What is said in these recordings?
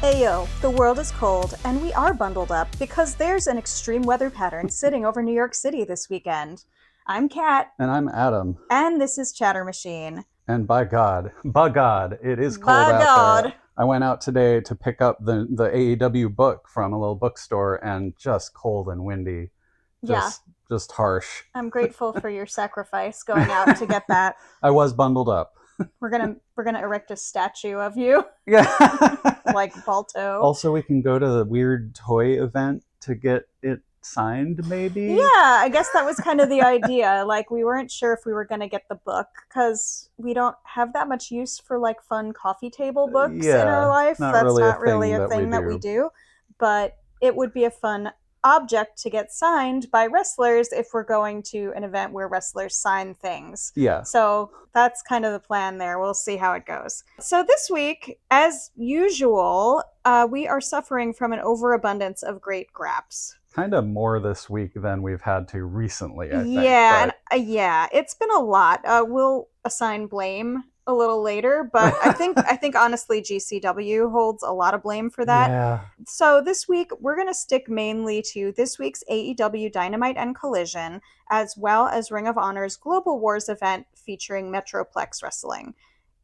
Ayo, the world is cold, and we are bundled up because there's an extreme weather pattern sitting over New York City this weekend. I'm Kat. And I'm Adam. And this is Chatter Machine. And by God, it is cold out there. I went out today to pick up the AEW book from a little bookstore, and just cold and windy. Just harsh. I'm grateful for your sacrifice going out to get that. I was bundled up. We're gonna erect a statue of you. Yeah. Like Balto. Also, we can go to the weird toy event to get it signed, maybe? Yeah, I guess that was kind of the idea. Like, we weren't sure if we were going to get the book because we don't have that much use for, like, fun coffee table books in our life. That's not really a thing that we do. But it would be a fun object to get signed by wrestlers if we're going to an event where wrestlers sign things. Yeah. So that's kind of the plan there. We'll see how it goes. So this week, as usual, we are suffering from an overabundance of great graps. Kind of more this week than we've had to recently, I think. Yeah, it's been a lot. We'll assign blame a little later, but I think honestly GCW holds a lot of blame for that. Yeah. So this week we're going to stick mainly to this week's AEW Dynamite and Collision, as well as Ring of Honor's Global Wars event featuring Metroplex Wrestling.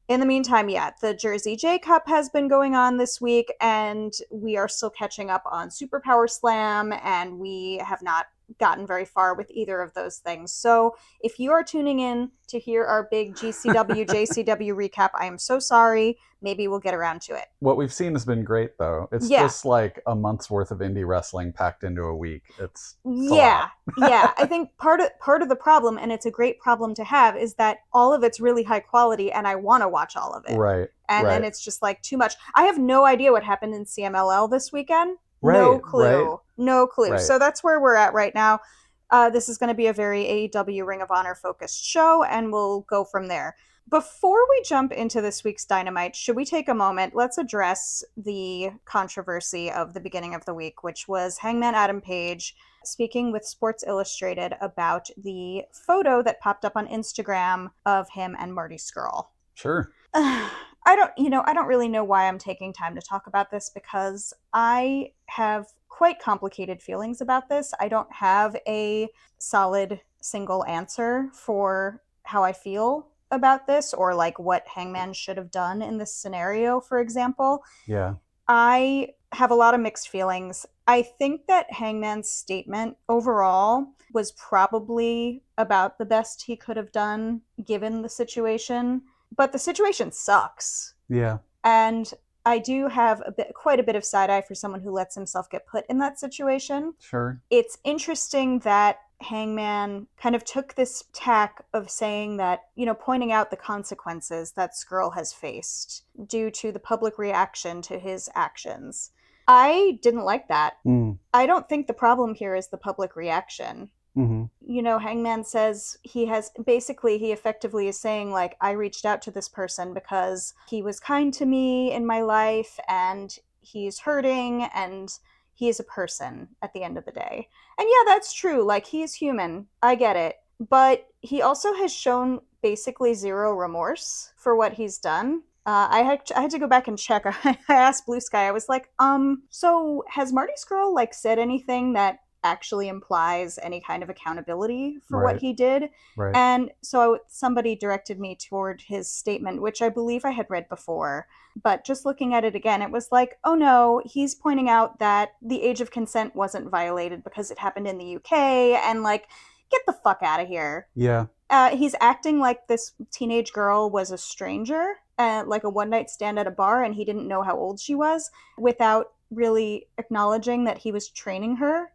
In the meantime, the Jersey J Cup has been going on this week, and we are still catching up on Superpower Slam, and we have not gotten very far with either of those things. So if you are tuning in to hear our big GCW, JCW recap, I am so sorry. Maybe we'll get around to it. What we've seen has been great, though. It's just like a month's worth of indie wrestling packed into a week. It's a lot. I think part of the problem, and it's a great problem to have, is that all of it's really high quality, and I want to watch all of it. Right. And then it's just like too much. I have no idea what happened in CMLL this weekend. No clue. Right. So that's where we're at right now. This is going to be a very AEW Ring of Honor focused show, and we'll go from there. Before we jump into this week's Dynamite, should we take a moment? Let's address the controversy of the beginning of the week, which was Hangman Adam Page speaking with Sports Illustrated about the photo that popped up on Instagram of him and Marty Scurll. Sure. I don't really know why I'm taking time to talk about this, because I have quite complicated feelings about this. I don't have a solid single answer for how I feel about this, or like what Hangman should have done in this scenario, for example. Yeah. I have a lot of mixed feelings. I think that Hangman's statement overall was probably about the best he could have done given the situation. But the situation sucks. Yeah. And I do have quite a bit of side-eye for someone who lets himself get put in that situation. Sure. It's interesting that Hangman kind of took this tack of saying that, pointing out the consequences that Scurll has faced due to the public reaction to his actions. I didn't like that. I don't think the problem here is the public reaction. Mm-hmm. Hangman says he effectively is saying, like, I reached out to this person because he was kind to me in my life, and he's hurting, and he is a person at the end of the day. And yeah, that's true. Like, he's human. I get it. But he also has shown basically zero remorse for what he's done. I had to go back and check. I asked Blue Sky, I was like, so has Marty Scurll, like, said anything that actually implies any kind of accountability for what he did? Right. And so somebody directed me toward his statement, which I believe I had read before. But just looking at it again, it was like, oh no, he's pointing out that the age of consent wasn't violated because it happened in the UK, and like, get the fuck out of here. Yeah. He's acting like this teenage girl was a stranger, like a one-night stand at a bar, and he didn't know how old she was, without really acknowledging that he was training her.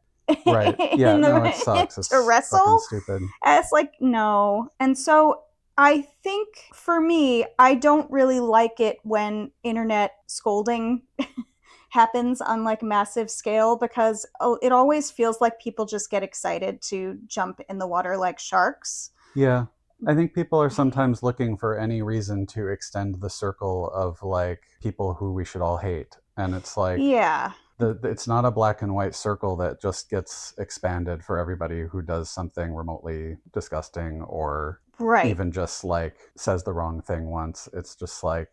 Right. Yeah, it sucks. It's to wrestle. Stupid. It's like, no. And so I think for me, I don't really like it when internet scolding happens on like massive scale, because it always feels like people just get excited to jump in the water like sharks. Yeah. I think people are sometimes looking for any reason to extend the circle of like people who we should all hate. And it's like, yeah, It's not a black and white circle that just gets expanded for everybody who does something remotely disgusting or even just like says the wrong thing once. It's just like,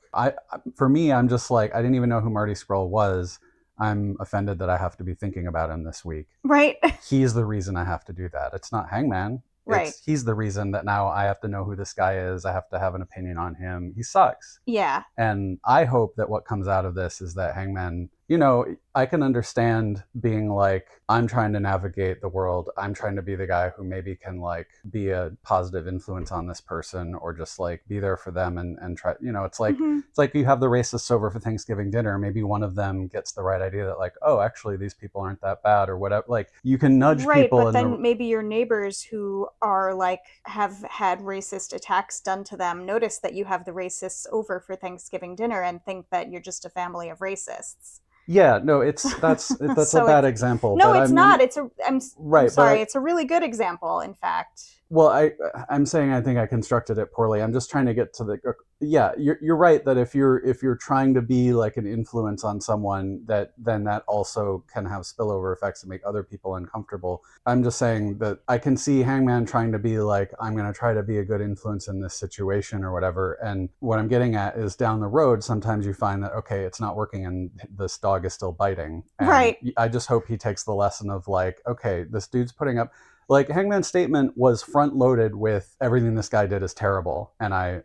for me, I'm just like, I didn't even know who Marty Scurll was. I'm offended that I have to be thinking about him this week. Right. He's the reason I have to do that. It's not Hangman. Right. He's the reason that now I have to know who this guy is. I have to have an opinion on him. He sucks. Yeah. And I hope that what comes out of this is that Hangman, you know, I can understand being like, I'm trying to navigate the world. I'm trying to be the guy who maybe can like be a positive influence on this person or just like be there for them and try, you know, it's like you have the racists over for Thanksgiving dinner. Maybe one of them gets the right idea that like, oh, actually these people aren't that bad or whatever. Like you can nudge people. But then maybe your neighbors who are like, have had racist attacks done to them, notice that you have the racists over for Thanksgiving dinner and think that you're just a family of racists. Yeah, no, that's so a bad example. No, it's not. I'm sorry. It's a really good example, in fact. Well, I'm saying I think I constructed it poorly. I'm just trying to get to the. Yeah, you're right that if you're trying to be like an influence on someone, then that also can have spillover effects and make other people uncomfortable. I'm just saying that I can see Hangman trying to be like, I'm going to try to be a good influence in this situation or whatever. And what I'm getting at is down the road, sometimes you find that, okay, it's not working and this dog is still biting. And right. I just hope he takes the lesson of like, okay, this dude's putting up. Like Hangman's statement was front loaded with everything this guy did is terrible and I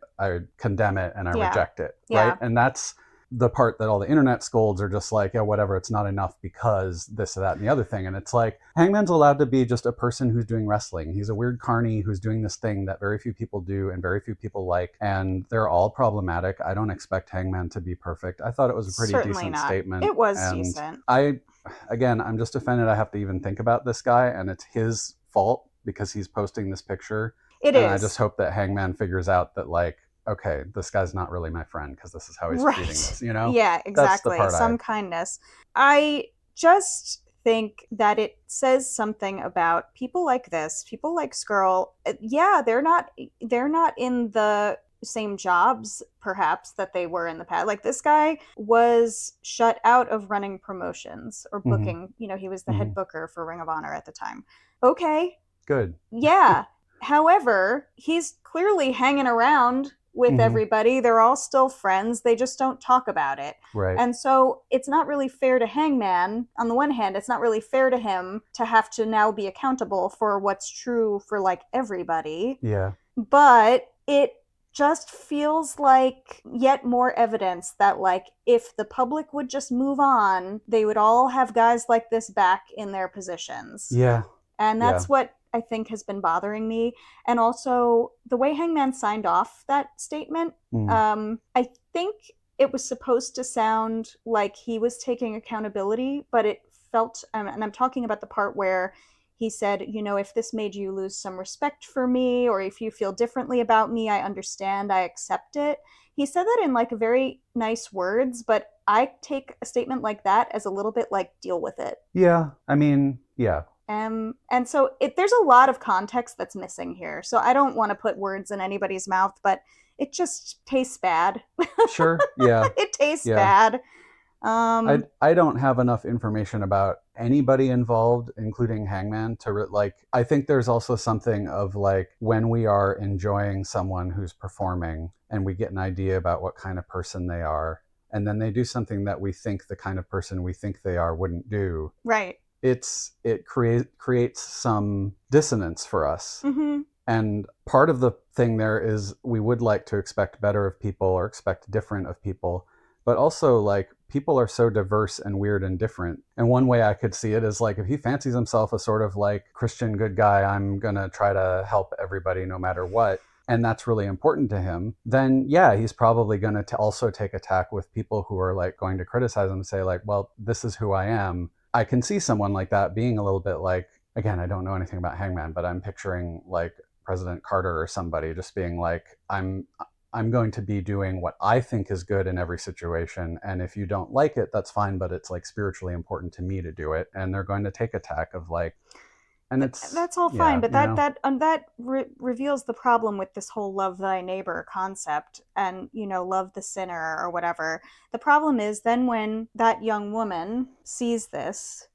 condemn it and I reject it. Right. And that's the part that all the internet scolds are just like, yeah, whatever, it's not enough because this, that, and the other thing. And it's like, Hangman's allowed to be just a person who's doing wrestling. He's a weird carny who's doing this thing that very few people do and very few people like, and they're all problematic. I don't expect Hangman to be perfect. I thought it was a pretty decent statement. It was decent. I'm just offended I have to even think about this guy, and it's his fault because he's posting this picture. It is. I just hope that Hangman figures out that like, okay, this guy's not really my friend because this is how he's treating this, you know? Yeah, exactly. Some kindness. I just think that it says something about people like this, people like Scurll. Yeah, they're not in the same jobs perhaps that they were in the past. Like this guy was shut out of running promotions or booking. You know, he was the head booker for Ring of Honor at the time. Okay. Good. Yeah. However, he's clearly hanging around with everybody. They're all still friends. They just don't talk about it. Right. And so it's not really fair to Hangman. On the one hand, it's not really fair to him to have to now be accountable for what's true for like everybody. Yeah. But it just feels like yet more evidence that like if the public would just move on, they would all have guys like this back in their positions. Yeah. And that's what I think has been bothering me. And also the way Hangman signed off that statement, I think it was supposed to sound like he was taking accountability, but it felt, and I'm talking about the part where he said, you know, if this made you lose some respect for me, or if you feel differently about me, I understand, I accept it. He said that in like very nice words, but I take a statement like that as a little bit like, deal with it. Yeah, I mean, yeah. And so there's a lot of context that's missing here. So I don't want to put words in anybody's mouth, but it just tastes bad. Sure, yeah. It tastes bad. I don't have enough information about anybody involved, including Hangman, to I think there's also something of like when we are enjoying someone who's performing and we get an idea about what kind of person they are, and then they do something that we think the kind of person we think they are wouldn't do. Right. It creates some dissonance for us. And part of the thing there is we would like to expect better of people or expect different of people. But also, like, people are so diverse and weird and different. And one way I could see it is, like, if he fancies himself a sort of, like, Christian good guy, I'm going to try to help everybody no matter what, and that's really important to him, then, yeah, he's probably going to also take attack with people who are, like, going to criticize him and say, like, well, this is who I am. I can see someone like that being a little bit like, again, I don't know anything about Hangman, but I'm picturing, like, President Carter or somebody just being like, I'm going to be doing what I think is good in every situation. And if you don't like it, that's fine. But it's like spiritually important to me to do it. And they're going to take attack of like, And that's all fine, but that reveals the problem with this whole love thy neighbor concept and, love the sinner or whatever. The problem is then when that young woman sees this,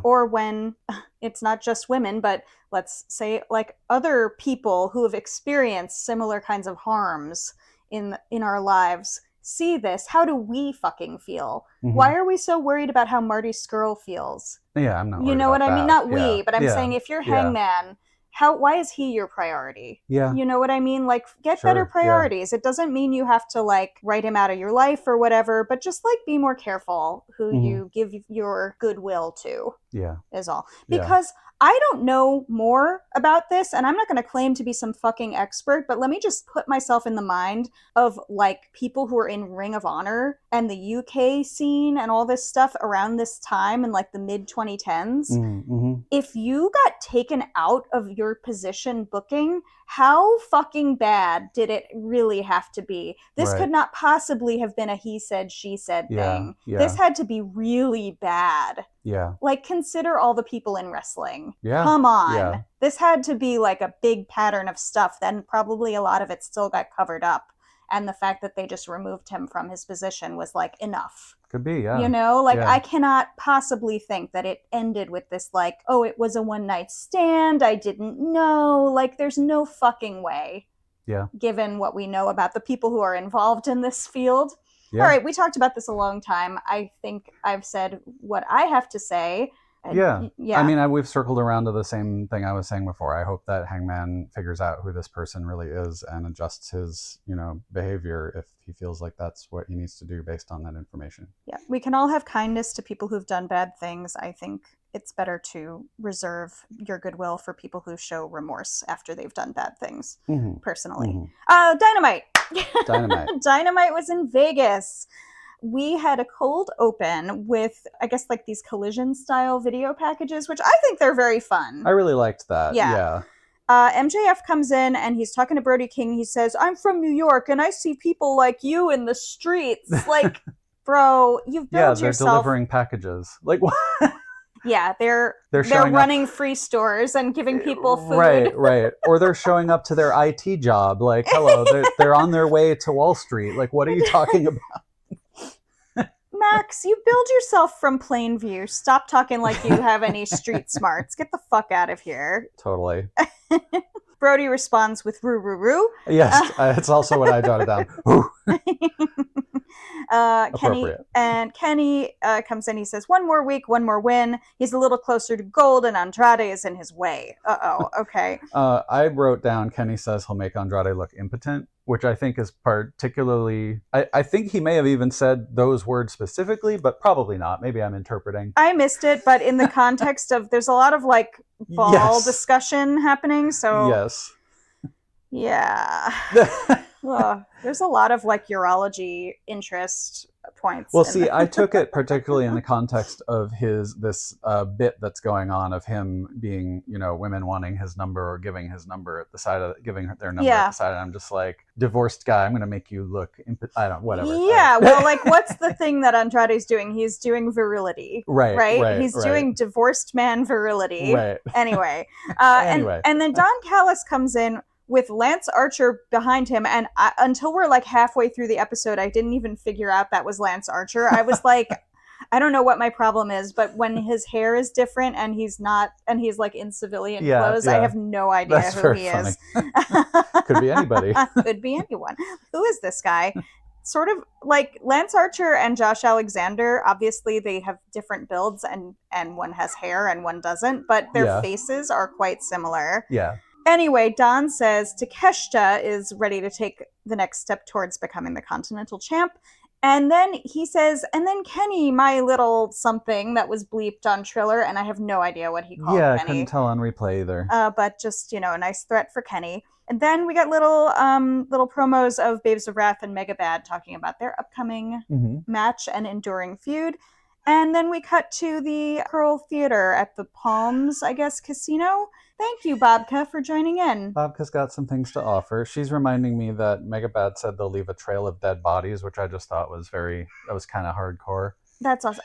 or when it's not just women, but let's say like other people who have experienced similar kinds of harms in our lives see this, how do we fucking feel? Why are we so worried about how Marty Scurll feels? Yeah, I'm not worried You know about what I mean? Not we, but I'm yeah. saying if you're Hangman, why is he your priority? Yeah. You know what I mean? Like, get better priorities. It doesn't mean you have to, like, write him out of your life or whatever, but just, like, be more careful who you give your goodwill to. Yeah. Is all. Because I don't know more about this, and I'm not going to claim to be some fucking expert, but let me just put myself in the mind of, like, people who are in Ring of Honor and the UK scene and all this stuff around this time in, like, the mid-2010s. If you got taken out of your position booking, how fucking bad did it really have to be? This could not possibly have been a he said, she said thing. This had to be really bad. Yeah. Like, consider all the people in wrestling. Yeah. Come on. Yeah. This had to be like a big pattern of stuff. Then probably a lot of it still got covered up. And the fact that they just removed him from his position was like enough. Could be, yeah. I cannot possibly think that it ended with this like, oh, it was a one-night stand, I didn't know. Like, there's no fucking way. Yeah. Given what we know about the people who are involved in this field. Yeah. All right, we talked about this a long time. I think I've said what I have to say. Yeah. I mean, we've circled around to the same thing I was saying before. I hope that Hangman figures out who this person really is and adjusts his, behavior if he feels like that's what he needs to do based on that information. Yeah. We can all have kindness to people who've done bad things. I think it's better to reserve your goodwill for people who show remorse after they've done bad things, personally. Dynamite! Dynamite was in Vegas. We had a cold open with, I guess, like these Collision style video packages, which I think they're very fun. I really liked that. Yeah. MJF comes in and he's talking to Brody King. He says, I'm from New York and I see people like you in the streets. Like, bro, you've built yourself. Yeah, they're delivering packages. Like, what? Yeah, they're running free stores and giving people food. Right. Or they're showing up to their IT job. Like, hello, they're on their way to Wall Street. Like, what are you talking about? Max, you build yourself from Plainview. Stop talking like you have any street smarts. Get the fuck out of here. Totally. Brody responds with roo roo roo. Yes, it's also what I jotted down. Kenny comes in. He says, one more week, one more win. He's a little closer to gold, and Andrade is in his way. Okay. I wrote down, Kenny says he'll make Andrade look impotent, which I think is particularly... I think he may have even said those words specifically, but probably not. Maybe I'm interpreting. I missed it, but in the context of... There's a lot of, like, ball discussion happening, so... Yes. Yeah. There's a lot of, like, urology interest points. Well, see, I took it particularly in the context of this bit that's going on of him being, women wanting his number or giving his number at the side of giving their number at the side. And I'm just like, divorced guy, I'm going to make you look, whatever. Yeah, well, like, what's the thing that Andrade's doing? He's doing virility. Right? He's doing divorced man virility. Right. Anyway. And then Don Callis comes in with Lance Archer behind him, and until we're like halfway through the episode, I didn't even figure out that was Lance Archer. I was like, I don't know what my problem is, but when his hair is different and he's like in civilian clothes, I have no idea who he is. Could be anybody. Could be anyone. Who is this guy? Sort of like Lance Archer and Josh Alexander, obviously they have different builds and one has hair and one doesn't, but their faces are quite similar. Yeah. Anyway, Don says Takeshita is ready to take the next step towards becoming the Continental Champ. And then he says, and then Kenny, my little something that was bleeped on Triller, and I have no idea what he called Kenny. Yeah, I couldn't tell on replay either. But just, a nice threat for Kenny. And then we got little promos of Babes of Wrath and Mega Bad talking about their upcoming match and enduring feud. And then we cut to the Pearl Theater at the Palms, I guess, casino. Thank you, Bobka, for joining in. Bobka's got some things to offer. She's reminding me that Megabad said they'll leave a trail of dead bodies, which I just thought was kind of hardcore. That's awesome.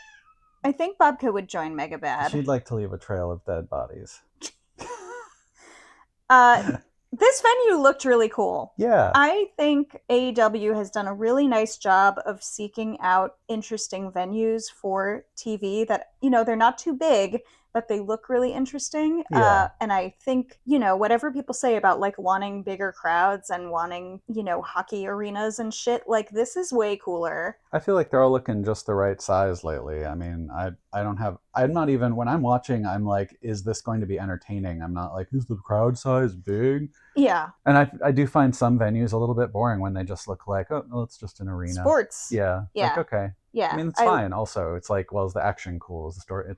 I think Bobka would join Megabad. She'd like to leave a trail of dead bodies. This venue looked really cool. Yeah. I think AEW has done a really nice job of seeking out interesting venues for TV that, they're not too big, but they look really interesting. Yeah. And I think, whatever people say about like wanting bigger crowds and wanting, hockey arenas and shit, like this is way cooler. I feel like they're all looking just the right size lately. I mean, I'm not even, when I'm watching, I'm like, is this going to be entertaining? I'm not like, is the crowd size big? Yeah. And I do find some venues a little bit boring when they just look like, oh, well, it's just an arena. Sports. Yeah. Yeah. Like, okay. Yeah. I mean, it's fine also. It's like, well, is the action cool? Is the story?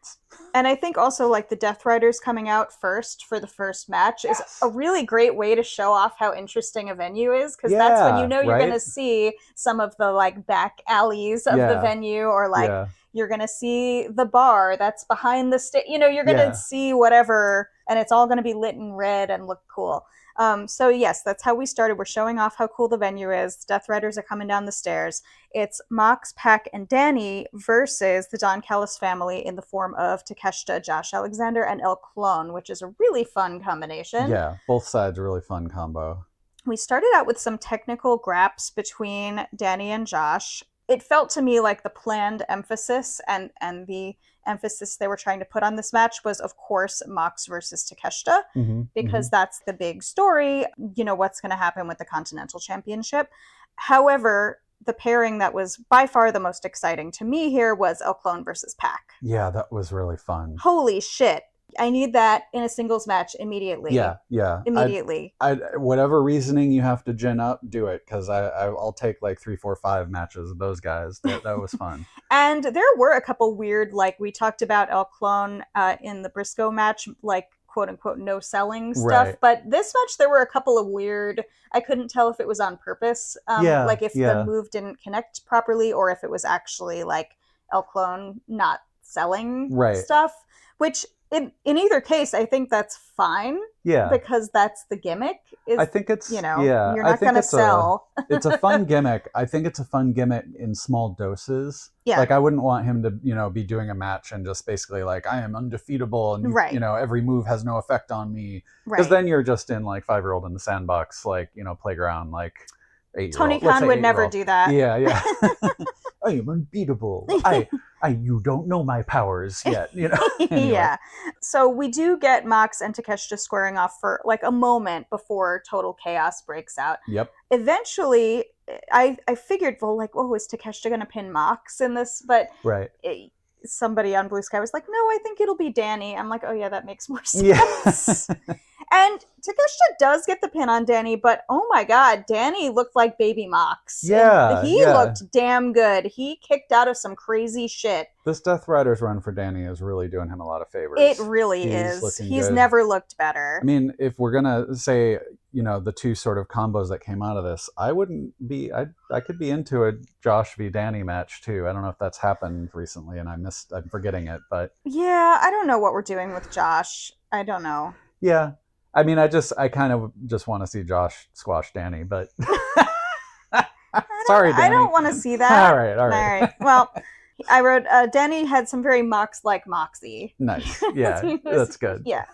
And I think also like the Death Riders coming out first for the first match is a really great way to show off how interesting a venue is, because that's when you're going to see some of the like back alleys of the venue, or like you're going to see the bar that's behind the stage. You're going to see whatever, and it's all going to be lit in red and look cool. So yes, that's how we started. We're showing off how cool the venue is. The Death Riders are coming down the stairs. It's Mox, Pac, and Danny versus the Don Callis family in the form of Takeshita, Josh Alexander, and El Clon, which is a really fun combination. Yeah, both sides, a really fun combo. We started out with some technical graps between Danny and Josh. It felt to me like the planned emphasis and the emphasis they were trying to put on this match was, of course, Mox versus Takeshita, because that's the big story, what's going to happen with the Continental Championship. However, the pairing that was by far the most exciting to me here was El Clon versus Pac. Yeah, that was really fun. Holy shit. I need that in a singles match immediately. Yeah. Immediately. Whatever reasoning you have to gin up, do it, because I'll take like 3, 4, 5 matches of those guys. That was fun. And there were a couple weird, like we talked about El Clon in the Briscoe match, like quote unquote no selling stuff. Right. But this match, there were a couple of weird, I couldn't tell if it was on purpose. Like if the move didn't connect properly, or if it was actually like El Clon not selling stuff, which in either case, I think that's fine. Yeah. Because that's the gimmick. I think it's, you're not going to sell. It's a fun gimmick. I think it's a fun gimmick in small doses. Yeah. Like I wouldn't want him to, be doing a match and just basically like, I am undefeatable and, every move has no effect on me. Because then you're just in like 5-year-old in the sandbox, like, playground, like 8-year-old. Tony Khan would never do that. Yeah. I am unbeatable. You don't know my powers yet, Anyway. Yeah. So we do get Mox and Takeshita squaring off for like a moment before total chaos breaks out. Yep. Eventually, I figured, well, like, oh, is Takeshita going to pin Mox in this? But somebody on Blue Sky was like, no, I think it'll be Danny. I'm like, oh yeah, that makes more sense. Yeah. And Takeshita does get the pin on Danny, but oh my god, Danny looked like baby Mox. Yeah. He looked damn good. He kicked out of some crazy shit. This Death Riders run for Danny is really doing him a lot of favors. It really is. He's never looked better. I mean, if we're going to say, the two sort of combos that came out of this, I could be into a Josh v. Danny match too. I don't know if that's happened recently and I'm forgetting it, but. Yeah, I don't know what we're doing with Josh. I don't know. Yeah. I mean, I kind of just want to see Josh squash Danny, but sorry, Danny. I don't want to see that. All right. Well, I wrote, Danny had some very Mox-like moxie. Nice. Yeah, that's good. Yeah.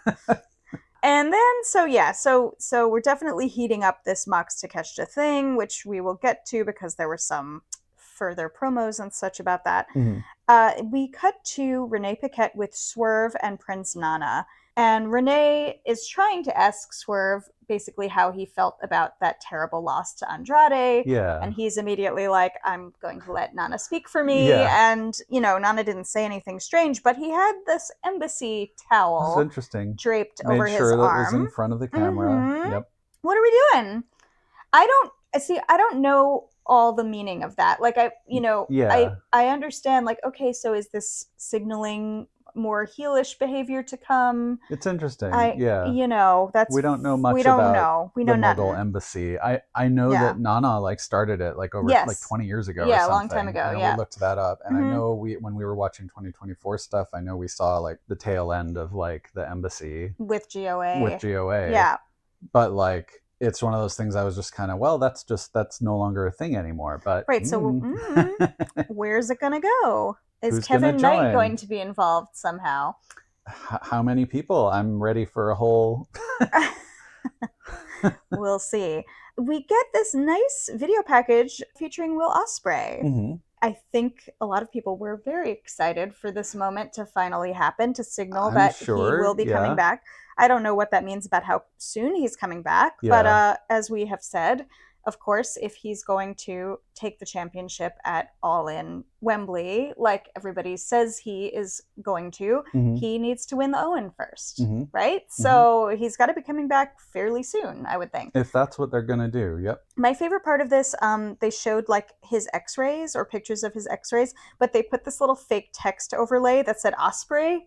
And then, so we're definitely heating up this Mox Takeshita thing, which we will get to because there were some further promos and such about that. Mm-hmm. We cut to Renee Paquette with Swerve and Prince Nana. And Renee is trying to ask Swerve basically how he felt about that terrible loss to Andrade. Yeah. And he's immediately like, I'm going to let Nana speak for me. Yeah. And, Nana didn't say anything strange, but he had this embassy towel That's interesting. Draped over his arm. Made sure that was in front of the camera. Mm-hmm. Yep. What are we doing? I don't know all the meaning of that. Like, I understand, like, okay, so is this signaling more heelish behavior to come? It's interesting. That's we don't know much. We don't know. We know the nothing. Mughal embassy. I know that Nana like started it like over like 20 years ago. Yeah, or a long time ago. We looked that up, and I know when we were watching 2024 stuff, I know we saw like the tail end of like the embassy with GOA. Yeah, but like. It's one of those things I was just kind of, well, that's no longer a thing anymore. But right, so where's it going to go? Is Kevin Knight going to be involved somehow? How many people? I'm ready for a whole We'll see. We get this nice video package featuring Will Ospreay. Mm-hmm. I think a lot of people were very excited for this moment to finally happen, to signal I'm that sure, he will be coming back. I don't know what that means about how soon he's coming back, but as we have said, of course, if he's going to take the championship at All In Wembley, like everybody says he is going to, he needs to win the Owen first, right? So he's got to be coming back fairly soon, I would think. If that's what they're going to do, yep. My favorite part of this, they showed like his x-rays or pictures of his x-rays, but they put this little fake text overlay that said Ospreay.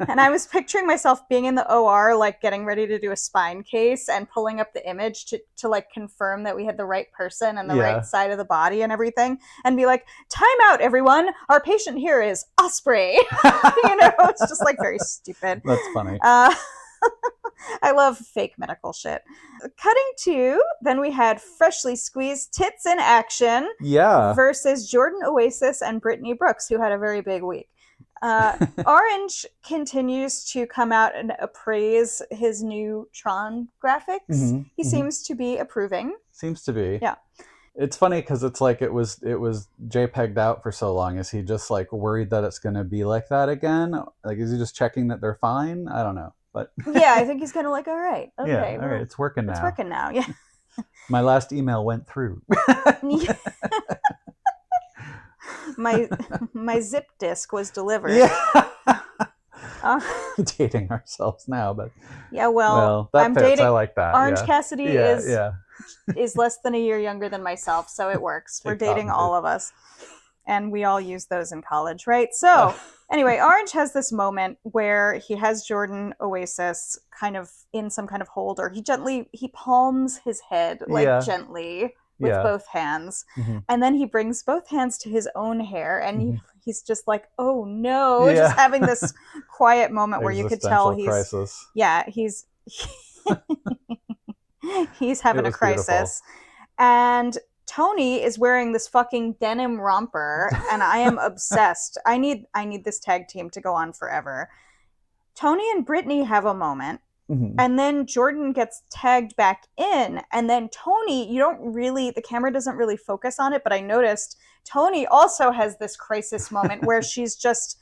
And I was picturing myself being in the OR, like getting ready to do a spine case and pulling up the image to like confirm that we had the right person and the right side of the body and everything, and be like, time out, everyone. Our patient here is Ospreay. It's just like very stupid. That's funny. I love fake medical shit. Cutting to, then we had freshly squeezed tits in action. Yeah. Versus Jordan Oasis and Brittany Brooks, who had a very big week. Orange continues to come out and appraise his new Tron graphics. He seems to be approving. Seems to be. Yeah. It's funny because it's like it was JPEG'd out for so long. Is he just like worried that it's going to be like that again? Like, is he just checking that they're fine? I don't know. But yeah, I think he's kind of like, all right, okay, yeah, all right, it's working now. It's working now, yeah. My last email went through. my zip disk was delivered. Yeah. Dating ourselves now, but yeah, well that I'm fits. dating. I like that. Orange Cassidy is less than a year younger than myself, so it works. We're dating all of us, and we all used those in college, right? So anyway, Orange has this moment where he has Jordan Oasis kind of in some kind of hold, or he palms his head gently with both hands, and then he brings both hands to his own hair, and he's just like, oh no, just having this quiet moment where you could tell he's he's having a crisis. Beautiful. And Toni is wearing this fucking denim romper, and I am obsessed. I need this tag team to go on forever. Toni and Brittany have a moment, and then Jordan gets tagged back in, and then Toni, the camera doesn't really focus on it, but I noticed Toni also has this crisis moment where she's just,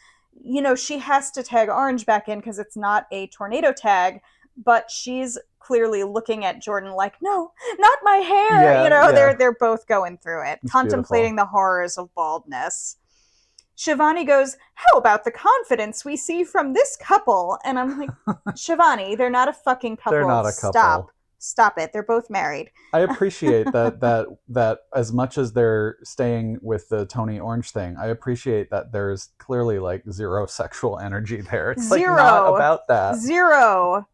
she has to tag Orange back in because it's not a tornado tag, but she's clearly looking at Jordan like, no, not my hair. They're both going through it, it's contemplating beautiful. The horrors of baldness. Shivani goes, how about the confidence we see from this couple? And I'm like, Shivani, they're not a fucking couple. They're not a couple. Stop it. They're both married. I appreciate that as much as they're staying with the Toni Orange thing, I appreciate that there's clearly like zero sexual energy there. It's zero. Like not about that. Zero.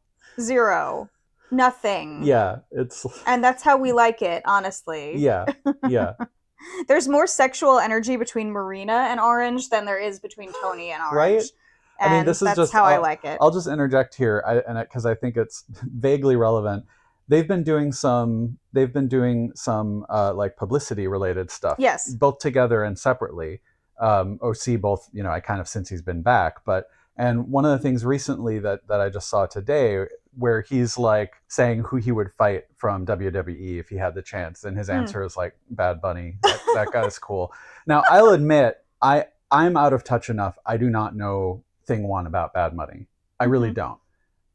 Nothing. Yeah. And that's how we like it, honestly. Yeah. There's more sexual energy between Marina and Orange than there is between Toni and Orange. Right? And I mean, this is that's how I like it. I'll just interject here, because I think it's vaguely relevant. They've been doing some like publicity related stuff. Yes. Both together and separately. OC both, I kind of since he's been back. And one of the things recently that I just saw today, where he's like saying who he would fight from WWE if he had the chance, and his answer is like Bad Bunny. That guy's cool. Now I'll admit I'm out of touch enough. I do not know thing one about Bad Bunny. I really don't.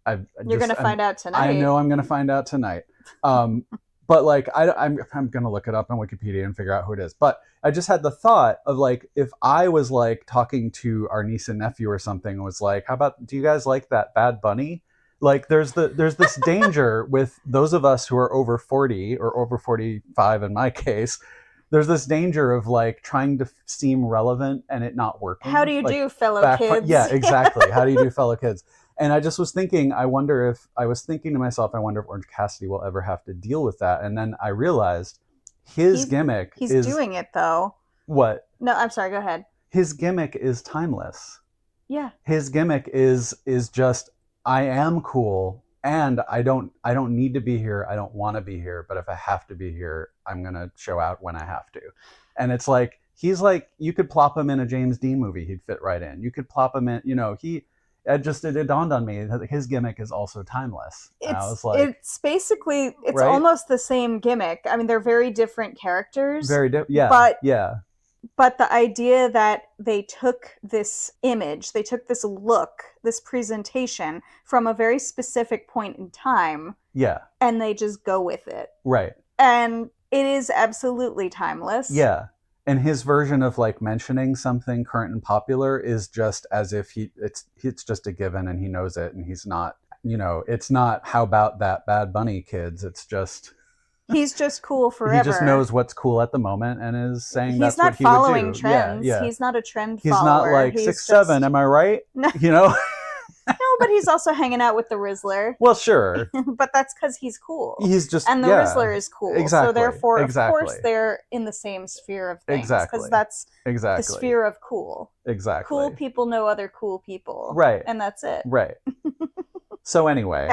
You're going to find out tonight. I know I'm going to find out tonight. But like I'm going to look it up on Wikipedia and figure out who it is. But I just had the thought of like, if I was like talking to our niece and nephew or something, and was like, do you guys like that Bad Bunny? Like there's this danger with those of us who are over 40 or over 45 in my case. There's this danger of like trying to seem relevant and it not working. How do you do, fellow kids? Yeah, exactly. How do you do, fellow kids? And I just was thinking, I wonder if Orange Cassidy will ever have to deal with that. And then I realized his gimmick is doing it though. What? No, I'm sorry, go ahead. His gimmick is timeless. Yeah. His gimmick is just, I am cool and I don't need to be here. I don't want to be here, but if I have to be here, I'm going to show out when I have to. And it's like, he's like, you could plop him in a James Dean movie, he'd fit right in. You could plop him in, it dawned on me that his gimmick is also timeless. And I was like, it's basically, it's right? almost the same gimmick. I mean, they're very different characters. Very different, yeah. But the idea that they took this image, they took this look, this presentation from a very specific point in time. Yeah. And they just go with it. Right. And it is absolutely timeless. Yeah. And his version of like mentioning something current and popular is just as if it's just a given and he knows it, and he's not, it's not how about that Bad Bunny kids. It's just he's just cool forever. He just knows what's cool at the moment and is saying that's what he would do. He's not following trends. Yeah. He's not a trend follower. He's not like 6'7", am I right? No. No, but he's also hanging out with the Rizzler. Well, sure. But that's because he's cool. He's just, and the Rizzler is cool. Exactly. So therefore, of course, they're in the same sphere of things. Exactly. Because that's the sphere of cool. Exactly. Cool people know other cool people. Right. And that's it. Right. So anyway,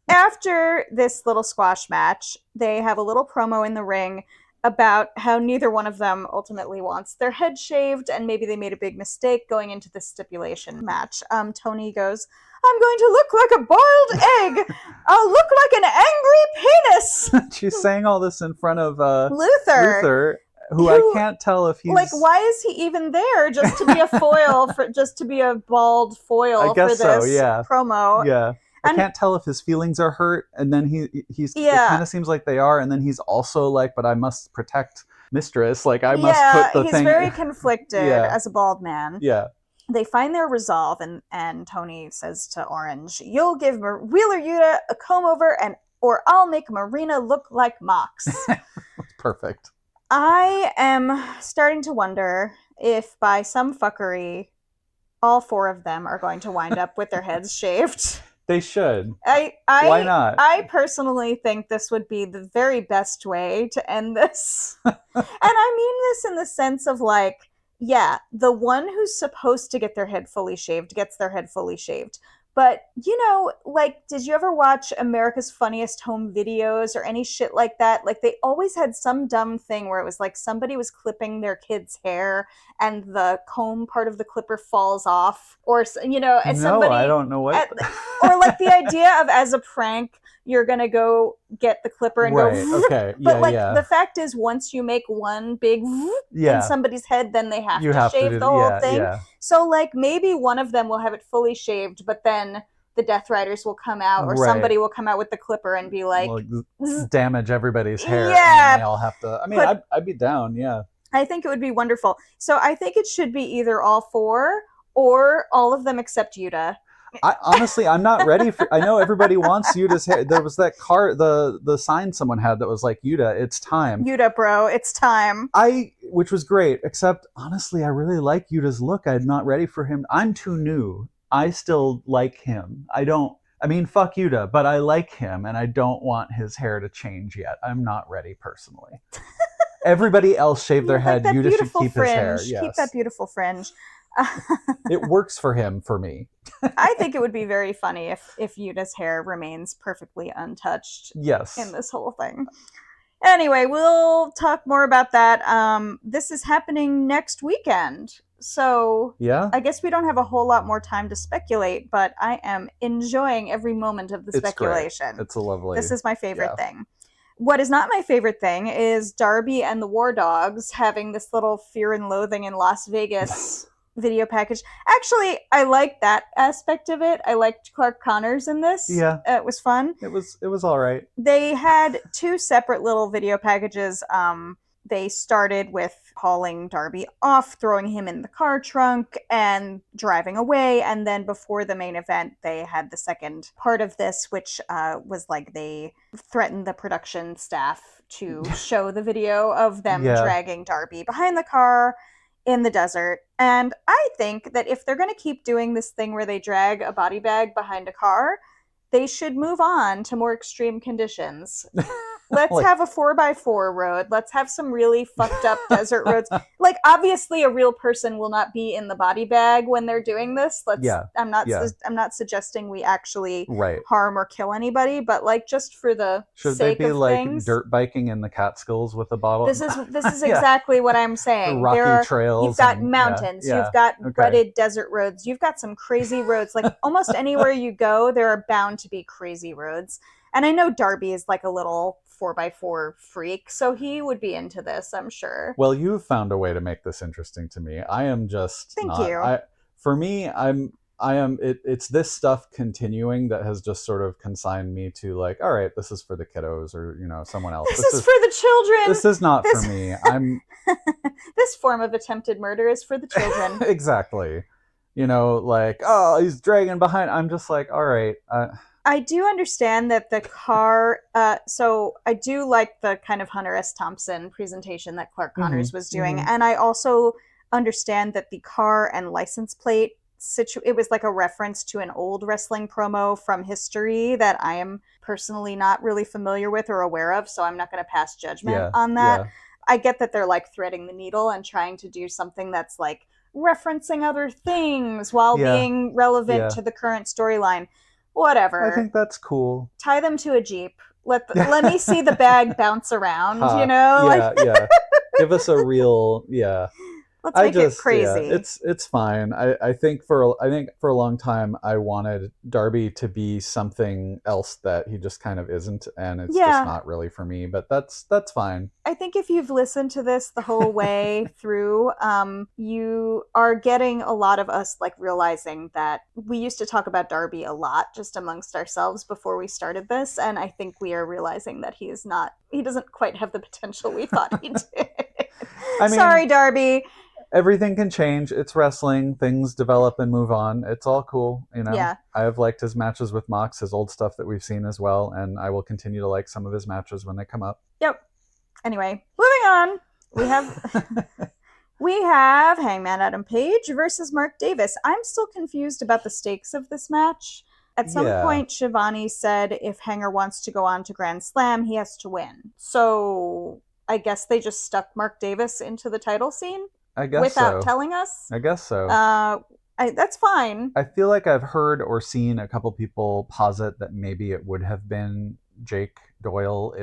after this little squash match, they have a little promo in the ring about how neither one of them ultimately wants their head shaved, and maybe they made a big mistake going into the stipulation match. Tony goes, I'm going to look like a boiled egg. I'll look like an angry penis. She's saying all this in front of Luther, who I can't tell if he's... Like, why is he even there? Just to be a foil, just to be a bald foil for this promo. Yeah. I can't tell if his feelings are hurt, and then he's it kind of seems like they are, and then he's also like, but I must protect Mistress, like I must put the thing... he's very conflicted as a bald man. Yeah. They find their resolve, and Tony says to Orange, you'll give Wheeler Yuta a comb over, or I'll make Marina look like Mox. Perfect. I am starting to wonder if by some fuckery, all four of them are going to wind up with their heads shaved. They should. Why not? I personally think this would be the very best way to end this. And I mean this in the sense of like, yeah, the one who's supposed to get their head fully shaved gets their head fully shaved. But, like, did you ever watch America's Funniest Home Videos or any shit like that? Like, they always had some dumb thing where it was like somebody was clipping their kid's hair and the comb part of the clipper falls off. Or, and somebody... I don't know what... or, like, the idea of, as a prank, you're going to go get the clipper and go... Okay. But, the fact is, once you make one big in somebody's head, then they have to shave the whole thing. Yeah. So, like, maybe one of them will have it fully shaved, but then the Death Riders will come out, or somebody will come out with the clipper and be like... damage everybody's hair. Yeah. And they all have to... I mean, I'd be down, yeah. I think it would be wonderful. So I think it should be either all four or all of them except Yuta. Honestly, I'm not ready for... I know everybody wants Yuta's hair. There was that card, the sign someone had that was like, Yuta, it's time. Yuta, bro, it's time. Which was great, except, honestly, I really like Yuta's look. I'm not ready for him. I'm too new. I still like him. Fuck Yuta, but I like him, and I don't want his hair to change yet. I'm not ready, personally. Everybody else shaved their head. Yuta should keep his hair. Yes. Keep that beautiful fringe. It works for him, for me. I think it would be very funny if Yuta's hair remains perfectly untouched. Yes. In this whole thing. Anyway, we'll talk more about that. This is happening next weekend. So I guess we don't have a whole lot more time to speculate, but I am enjoying every moment of the speculation. Great. It's a lovely... This is my favorite thing. What is not my favorite thing is Darby and the War Dogs having this little Fear and Loathing in Las Vegas video package. Actually, I liked that aspect of it. I liked Clark Connors in this. Yeah. It was fun. It was all right. They had two separate little video packages. They started with hauling Darby off, throwing him in the car trunk, and driving away. And then before the main event, they had the second part of this, which was like they threatened the production staff to show the video of them dragging Darby behind the car in the desert. And I think that if they're going to keep doing this thing where they drag a body bag behind a car, they should move on to more extreme conditions. Let's Like- have a 4x4 road. Let's have some really fucked up desert roads. Like, obviously, a real person will not be in the body bag when they're doing this. I'm not suggesting we actually Right. harm or kill anybody, but like just for the Should they sake be of like things. dirt biking in the Catskills with a bottle? This is exactly what I'm saying. Rocky trails. You've got mountains. You've got rutted desert roads. You've got some crazy roads. Like almost anywhere you go, there are bound to be crazy roads. And I know Darby is like a little 4x4 freak, so he would be into this, I'm sure. Well, you've found a way to make this interesting to me. I am just Thank you. For me, it's this stuff continuing that has just sort of consigned me to like, all right, this is for the kiddos or, you know, someone else. This is for the children. This is not for me. This form of attempted murder is for the children. Exactly. You know, like, oh, he's dragging behind. I'm just like, all right. I do understand that the car, so I do like the kind of Hunter S. Thompson presentation that Clark Connors was doing. And I also understand that the car and license plate, it was like a reference to an old wrestling promo from history that I am personally not really familiar with or aware of. So I'm not going to pass judgment on that. Yeah. I get that they're like threading the needle and trying to do something that's like referencing other things while being relevant to the current storyline. Whatever. I think that's cool. Tie them to a Jeep. Let me see the bag bounce around, you know? Yeah. Give us a real, Let's make it crazy. Yeah, it's fine. I think for a long time I wanted Darby to be something else that he just kind of isn't, and it's just not really for me. But that's fine. I think if you've listened to this the whole way through, you are getting a lot of us like realizing that we used to talk about Darby a lot just amongst ourselves before we started this, and I think we are realizing that he doesn't quite have the potential we thought he did. Sorry, Darby. Everything can change. It's wrestling. Things develop and move on. It's all cool, you know. Yeah. I have liked his matches with Mox, his old stuff that we've seen as well, and I will continue to like some of his matches when they come up. Yep. Anyway, moving on. We have Hangman Adam Page versus Mark Davis. I'm still confused about the stakes of this match. At some point, Shivani said if Hanger wants to go on to Grand Slam, he has to win. So I guess they just stuck Mark Davis into the title scene? I guess without telling us? I guess so. That's fine. I feel like I've heard or seen a couple people posit that maybe it would have been Jake Doyle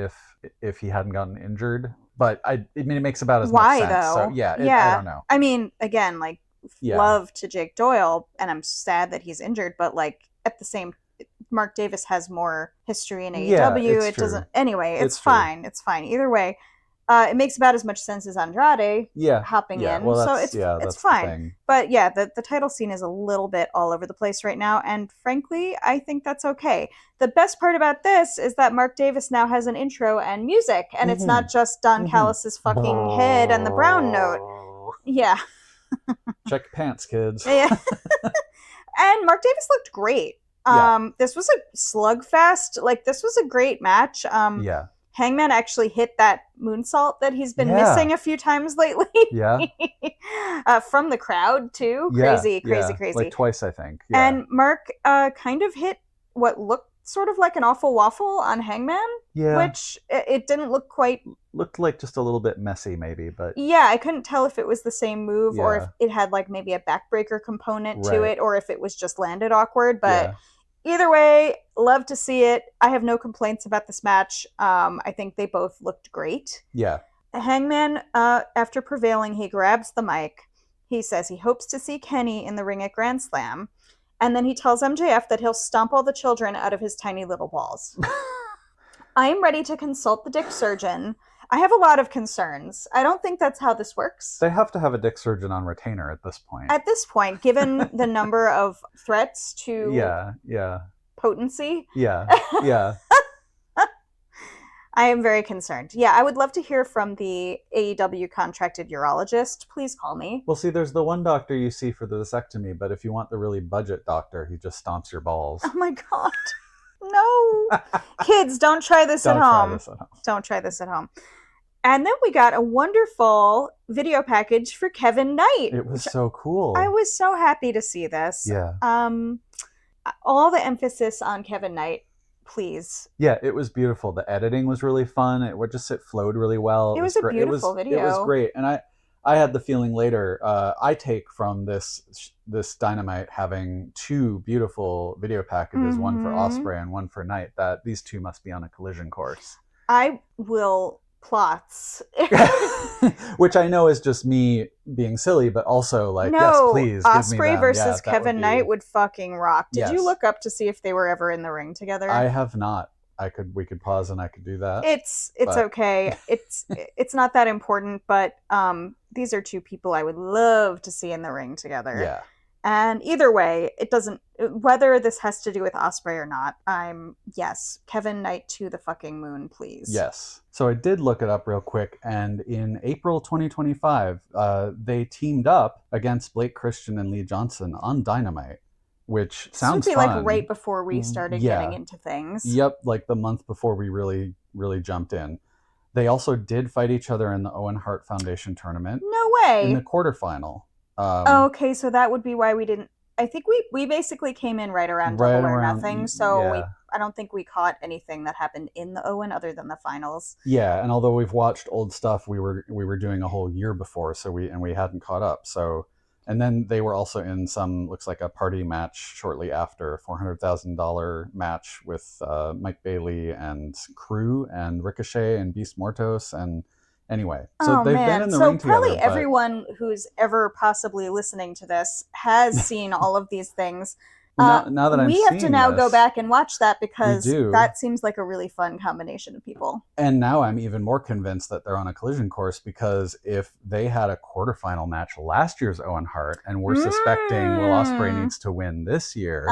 if he hadn't gotten injured. But it makes about as much sense. Though? So I don't know. I mean, again, like love to Jake Doyle, and I'm sad that he's injured, but like at the same Mark Davis has more history in AEW. It doesn't anyway, it's fine. It's fine. Either way. It makes about as much sense as Andrade hopping in. Well, so it's fine. But the title scene is a little bit all over the place right now. And frankly, I think that's okay. The best part about this is that Mark Davis now has an intro and music. And it's not just Don Callis's fucking head and the brown note. Yeah. Check your pants, kids. Yeah. And Mark Davis looked great. This was a slugfest. Like, this was a great match. Hangman actually hit that moonsault that he's been missing a few times lately. From the crowd, too. Crazy. Like twice, I think. Yeah. And Mark kind of hit what looked sort of like an awful waffle on Hangman. Yeah. Which it didn't look quite... Looked like just a little bit messy, maybe. But yeah, I couldn't tell if it was the same move or if it had like maybe a backbreaker component to it or if it was just landed awkward. But... Either way, love to see it. I have no complaints about this match. I think they both looked great. Yeah. Hangman, after prevailing, he grabs the mic. He says he hopes to see Kenny in the ring at Grand Slam. And then he tells MJF that he'll stomp all the children out of his tiny little balls. I am ready to consult the dick surgeon. I have a lot of concerns. I don't think that's how this works. They have to have a dick surgeon on retainer at this point. At this point, given the number of threats to potency. Yeah. I am very concerned. Yeah, I would love to hear from the AEW contracted urologist. Please call me. Well, see, there's the one doctor you see for the vasectomy, but if you want the really budget doctor, he just stomps your balls. Oh my God. No. Kids, don't try this at home. Don't try this at home. And then we got a wonderful video package for Kevin Knight. It was so cool. I was so happy to see this. Yeah. All the emphasis on Kevin Knight please. Yeah, it was beautiful. The editing was really fun. It flowed really well. It was a beautiful video. It was great. And I had the feeling later, I take from this Dynamite having 2 beautiful video packages, one for Ospreay and one for Knight, that these 2 must be on a collision course. I will plots. Which I know is just me being silly, but also like, no, yes, please. Ospreay versus Kevin Knight would fucking rock. Did you look up to see if they were ever in the ring together? I have not. We could pause and I could do that. It's okay. It's not that important, but these are 2 people I would love to see in the ring together. Yeah. And either way, it doesn't, whether this has to do with Ospreay or not, yes, Kevin Knight to the fucking moon, please. Yes. So I did look it up real quick, and in April 2025, they teamed up against Blake Christian and Lee Johnson on Dynamite, which sounds fun. This would be like right before we started getting into things. Yep, like the month before we really, really jumped in. They also did fight each other in the Owen Hart Foundation tournament. No way. In the quarterfinal. Okay, so that would be why we didn't. I think we basically came in right around Double or Nothing, so I don't think we caught anything that happened in the Owen other than the finals. Yeah, and although we've watched old stuff, we were doing a whole year before, so we hadn't caught up. So, and then they were also in some, looks like a party match shortly after, $400,000 match with Mike Bailey and Crew and Ricochet and Beast Mortos. And anyway, so they've been in the ring together. So probably everyone who's ever possibly listening to this has seen all of these things. Now that we have to now go back and watch that, because that seems like a really fun combination of people. And now I'm even more convinced that they're on a collision course, because if they had a quarterfinal match last year's Owen Hart, and we're suspecting Ospreay needs to win this year,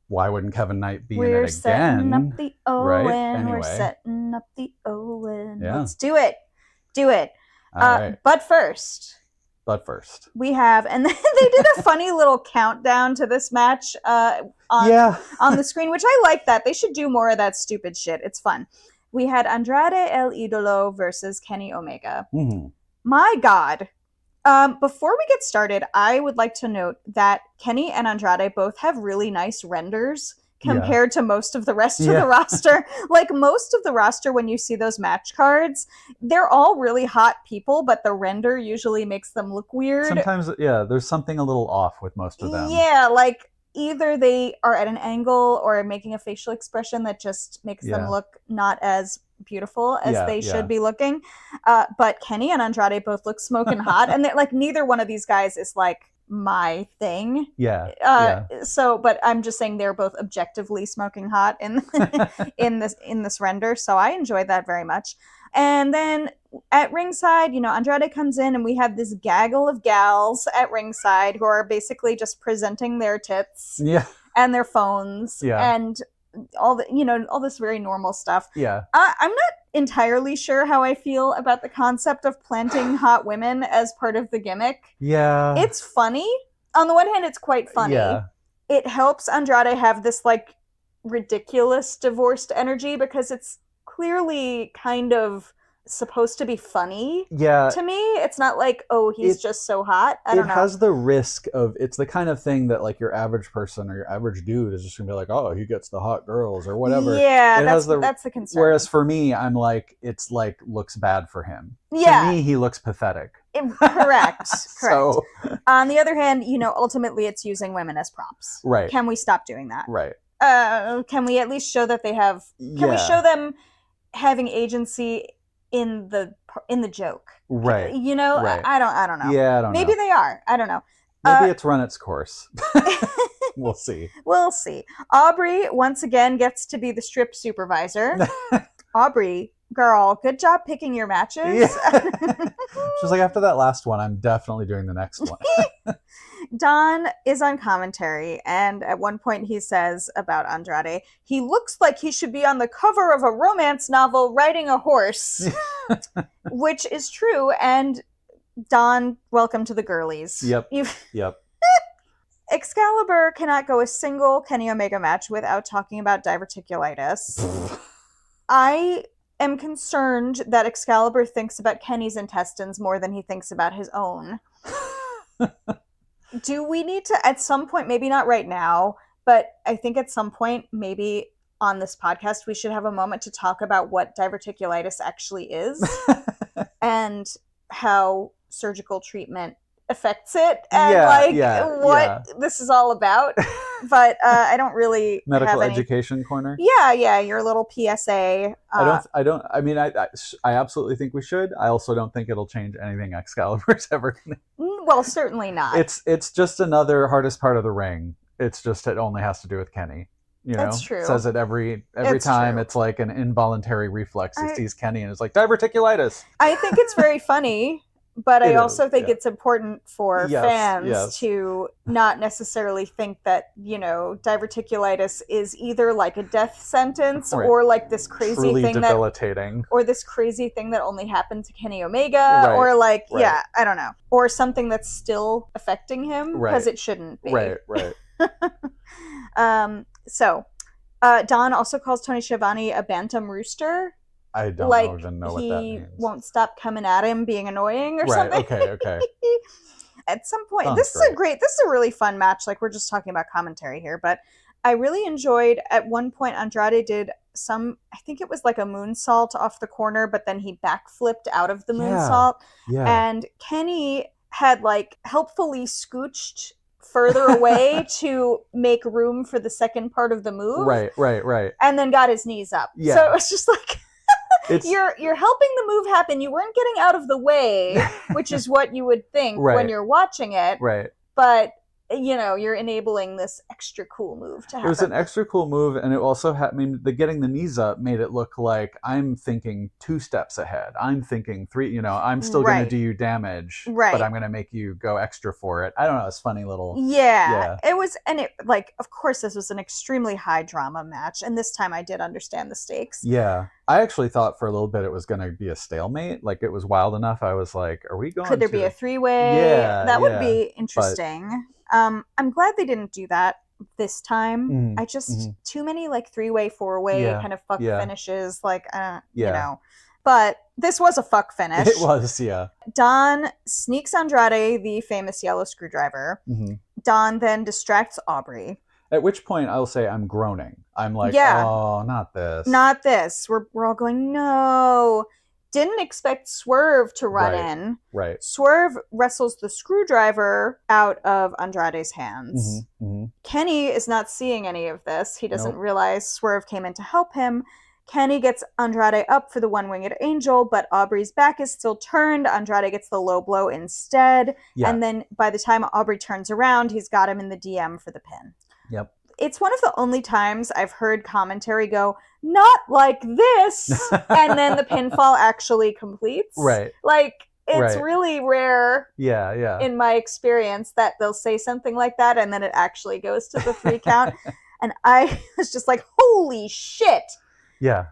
why wouldn't Kevin Knight be in it again? We're setting up the Owen. Right? Anyway. We're setting up the Owen. Yeah. Let's do it. Do it. Right. But first, we have, and they did a funny little countdown to this match on the screen, which I like that. They should do more of that stupid shit. It's fun. We had Andrade El Idolo versus Kenny Omega. Mm-hmm. My God. Before we get started, I would like to note that Kenny and Andrade both have really nice renders compared to most of the rest of the roster. Like, most of the roster, when you see those match cards, they're all really hot people, but the render usually makes them look weird. Sometimes, there's something a little off with most of them. Yeah, like, either they are at an angle or making a facial expression that just makes them look not as beautiful as they should be looking. But Kenny and Andrade both look smoking hot, and like, neither one of these guys is like my thing. So, but I'm just saying they're both objectively smoking hot in in this render, so I enjoyed that very much. And then at ringside, Andrade comes in, and we have this gaggle of gals at ringside who are basically just presenting their tits and their phones and all all this very normal stuff. I'm not entirely sure how I feel about the concept of planting hot women as part of the gimmick. It's funny. On the one hand, it's quite funny. It helps Andrade have this like ridiculous divorced energy, because it's clearly kind of supposed to be funny to me. It's not like, he's just so hot. I don't know. It has the risk of, it's the kind of thing that like your average person or your average dude is just gonna be like, oh, he gets the hot girls or whatever. That's the concern. Whereas for me, I'm like, it's like looks bad for him. To me, he looks pathetic. Correct. So, on the other hand, ultimately it's using women as props. Right. Can we stop doing that? Right. Can we at least show that they have, can we show them having agency in the joke? Right. Right. I don't know. I don't know. Maybe they are. I don't know. Maybe it's run its course. We'll see. We'll see. Aubrey once again gets to be the strip supervisor. Aubrey, girl, good job picking your matches. She's like, after that last one, I'm definitely doing the next one. Don is on commentary, and at one point he says about Andrade, he looks like he should be on the cover of a romance novel riding a horse, which is true. And Don, welcome to the girlies. Yep. Excalibur cannot go a single Kenny Omega match without talking about diverticulitis. I am concerned that Excalibur thinks about Kenny's intestines more than he thinks about his own. Do we need to, at some point, maybe not right now, but I think at some point, maybe on this podcast, we should have a moment to talk about what diverticulitis actually is and how surgical treatment affects it and what this is all about. But I don't really medical have education corner. Yeah, your little PSA. I mean, I absolutely think we should. I also don't think it'll change anything Excalibur's ever gonna. Well, certainly not. It's just another hardest part of the ring. It's just it only has to do with Kenny. You know, that's true. Says it every time. True. It's like an involuntary reflex. He sees Kenny and it's like diverticulitis. I think it's very funny. But I also think it's important for fans to not necessarily think that, you know, diverticulitis is either like a death sentence or like this crazy truly thing debilitating. Or this crazy thing that only happened to Kenny Omega or like, I don't know. Or something that's still affecting him because it shouldn't be. Right. So Don also calls Tony Schiavone a bantam rooster. I don't even know what that means. He won't stop coming at him being annoying or something. Okay. At some point, this is a really fun match. Like, we're just talking about commentary here, but I really enjoyed, at one point, Andrade did I think it was like a moonsault off the corner, but then he backflipped out of the moonsault. Yeah. And Kenny had like helpfully scooched further away to make room for the second part of the move. Right. And then got his knees up. Yeah. So it was just like, you're helping the move happen. You weren't getting out of the way, which is what you would think when you're watching it. Right. But, you know, you're enabling this extra cool move to happen. It was an extra cool move, and it also getting the knees up made it look like I'm thinking 2 steps ahead. I'm thinking 3, you know, I'm still going to do you damage, but I'm going to make you go extra for it. I don't know, it's funny little... Yeah. It was, and it, like, of course this was an extremely high drama match, and this time I did understand the stakes. Yeah. I actually thought for a little bit it was going to be a stalemate. Like, it was wild enough. I was like, are we going Could there be a 3-way? Yeah. That would be interesting. I'm glad they didn't do that this time. I just too many like 3-way, 4-way kind of fuck finishes, like you know. But this was a fuck finish. It was, yeah. Don sneaks Andrade, the famous yellow screwdriver. Don then distracts Aubrey. At which point I'll say I'm groaning. I'm like, oh, not this. Not this. We're all going, no. Didn't expect Swerve to run in. Right. Swerve wrestles the screwdriver out of Andrade's hands. Kenny is not seeing any of this. He doesn't realize Swerve came in to help him. Kenny gets Andrade up for the one-winged angel, but Aubrey's back is still turned. Andrade gets the low blow instead. Yeah. And then by the time Aubrey turns around, he's got him in the DM for the pin. Yep. It's one of the only times I've heard commentary go, not like this, and then the pinfall actually completes. Right. Like, it's really rare, yeah, in my experience, that they'll say something like that, and then it actually goes to the 3 count. And I was just like, holy shit. Yeah.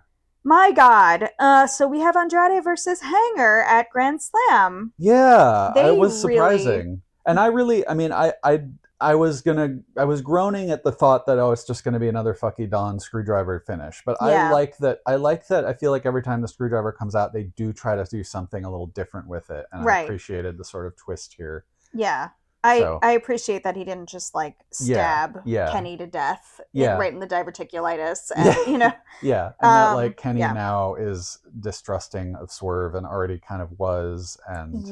My God. So we have Andrade versus Hanger at Grand Slam. Yeah, it was surprising. And I really, I mean, I was groaning at the thought that, it's just gonna be another fucky Don screwdriver finish. But I like that. I feel like every time the screwdriver comes out, they do try to do something a little different with it. And I appreciated the sort of twist here. Yeah. I appreciate that he didn't just like stab Kenny to death right in the diverticulitis. And, you know. Yeah. And that like Kenny now is distrusting of Swerve and already kind of was. And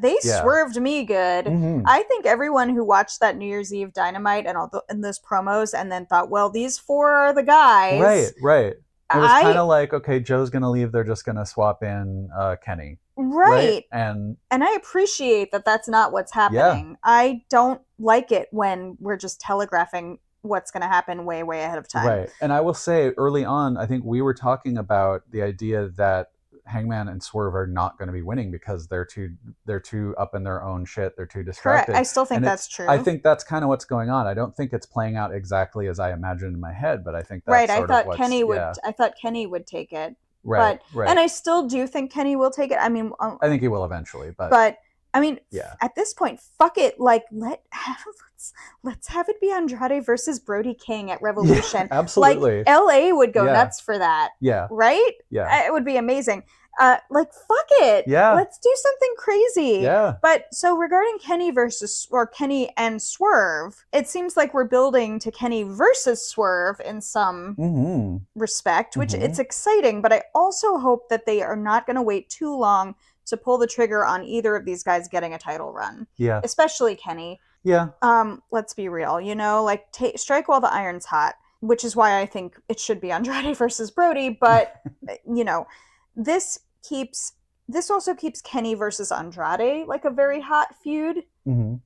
they swerved me good. I think everyone who watched that New Year's Eve Dynamite and those promos and then thought, well, these 4 are the guys. Right. It was kind of like, okay, Joe's going to leave. They're just going to swap in Kenny. Right. And I appreciate that that's not what's happening. I don't like it when we're just telegraphing what's going to happen way, way ahead of time. Right. And I will say early on, I think we were talking about the idea that Hangman and Swerve are not going to be winning because they're too up in their own shit. They're too distracted. Correct. I still think that's true. I think that's kind of what's going on. I don't think it's playing out exactly as I imagined in my head, but I think that's right. I thought Kenny would take it. Right. And I still do think Kenny will take it. I mean, I think he will eventually, but I mean, at this point, fuck it. Like, let's have it be Andrade versus Brody King at Revolution. Absolutely. Like, LA would go nuts for that. Yeah. Right? Yeah. It would be amazing. Like, fuck it. Yeah. Let's do something crazy. Yeah. But so regarding Kenny and Swerve, it seems like we're building to Kenny versus Swerve in some respect, which it's exciting, but I also hope that they are not going to wait too long to pull the trigger on either of these guys getting a title run. Yeah. Especially Kenny. Yeah. Let's be real, like strike while the iron's hot, which is why I think it should be Andrade versus Brody, but this also keeps Kenny versus Andrade like a very hot feud.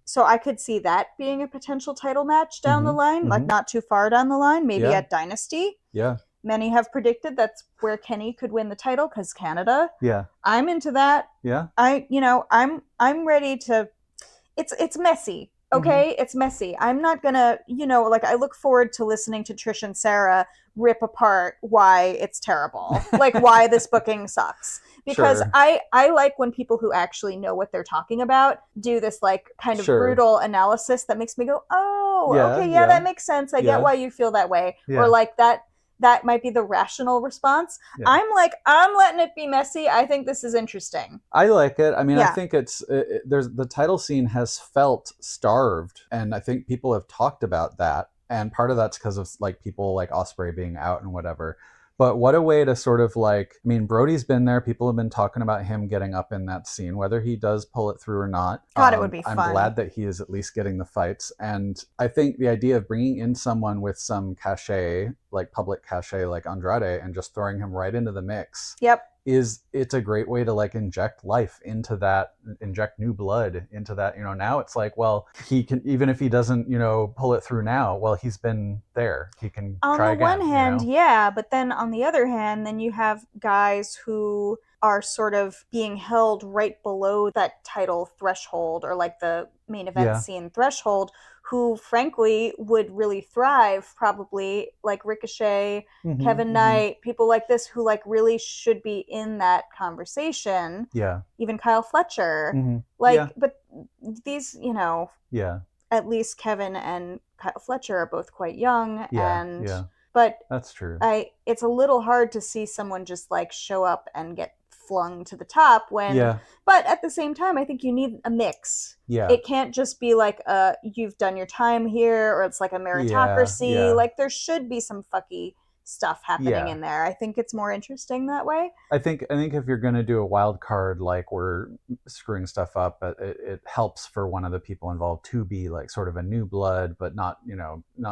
So I could see that being a potential title match down the line, like not too far down the line, maybe at Dynasty. Yeah. Many have predicted that's where Kenny could win the title because Canada. Yeah. I'm into that. Yeah. I'm ready to. It's messy. Okay, it's messy. I'm not gonna, I look forward to listening to Trish and Sarah rip apart why it's terrible, like why this booking sucks. Because Sure. I like when people who actually know what they're talking about do this like kind of brutal analysis that makes me go, oh, okay, that makes sense. I get why you feel that way, or like that might be the rational response. Yeah. I'm letting it be messy. I think this is interesting. I like it. I mean, I think there's the title scene has felt starved, and I think people have talked about that. And part of that's because of like people like Ospreay being out and whatever. But what a way to sort of Brody's been there. People have been talking about him getting up in that scene, whether he does pull it through or not. God, it would be fun. I'm glad that he is at least getting the fights. And I think the idea of bringing in someone with some cachet, like public cachet, like Andrade, and just throwing him right into the mix. Yep. It's a great way to inject life into that, inject new blood into that. Now it's like, well, he can, even if he doesn't, pull it through now, well, he's been there. He can try again. On the one hand, yeah, but then on the other hand, then you have guys who are sort of being held right below that title threshold, or like the main event scene threshold, who frankly would really thrive, probably, like Ricochet, Kevin Knight, people like this who really should be in that conversation. Yeah. Even Kyle Fletcher. But these, at least Kevin and Kyle Fletcher are both quite young. But that's true. It's a little hard to see someone just show up and get flung to the top but at the same time I think you need a mix. It can't just be you've done your time here, or it's like a meritocracy. There should be some fucky stuff happening in there. I think it's more interesting that way. I think if you're going to do a wild card, we're screwing stuff up, it helps for one of the people involved to be sort of a new blood, but not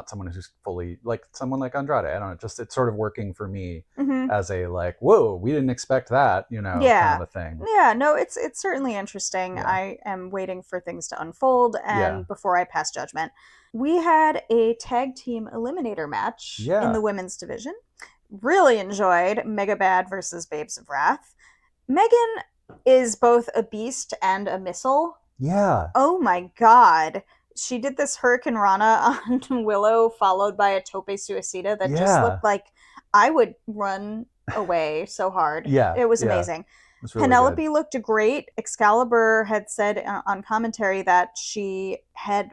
someone who's fully someone like Andrade. I don't know, just it's sort of working for me as a whoa, we didn't expect that, kind of a thing. Yeah, no, it's certainly interesting. I am waiting for things to unfold and before I pass judgment. We had a tag team eliminator match in the women's division. Really enjoyed Mega Bad versus Babes of Wrath. Megan is both a beast and a missile. Yeah. Oh my god. She did this Hurricane Rana on Willow, followed by a Tope Suicida that just looked like I would run away so hard. Yeah. It was amazing. Really Penelope looked great. Excalibur had said on commentary that she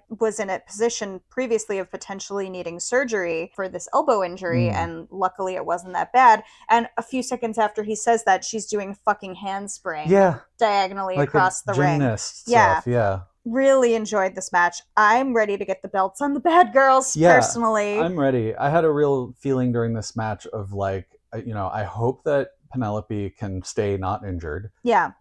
was in a position previously of potentially needing surgery for this elbow injury, and luckily it wasn't that bad. And a few seconds after he says that, she's doing fucking handspring diagonally across the ring. Stuff. Yeah. Really enjoyed this match. I'm ready to get the belts on the bad girls, personally. I'm ready. I had a real feeling during this match of I hope that Penelope can stay not injured. Yeah.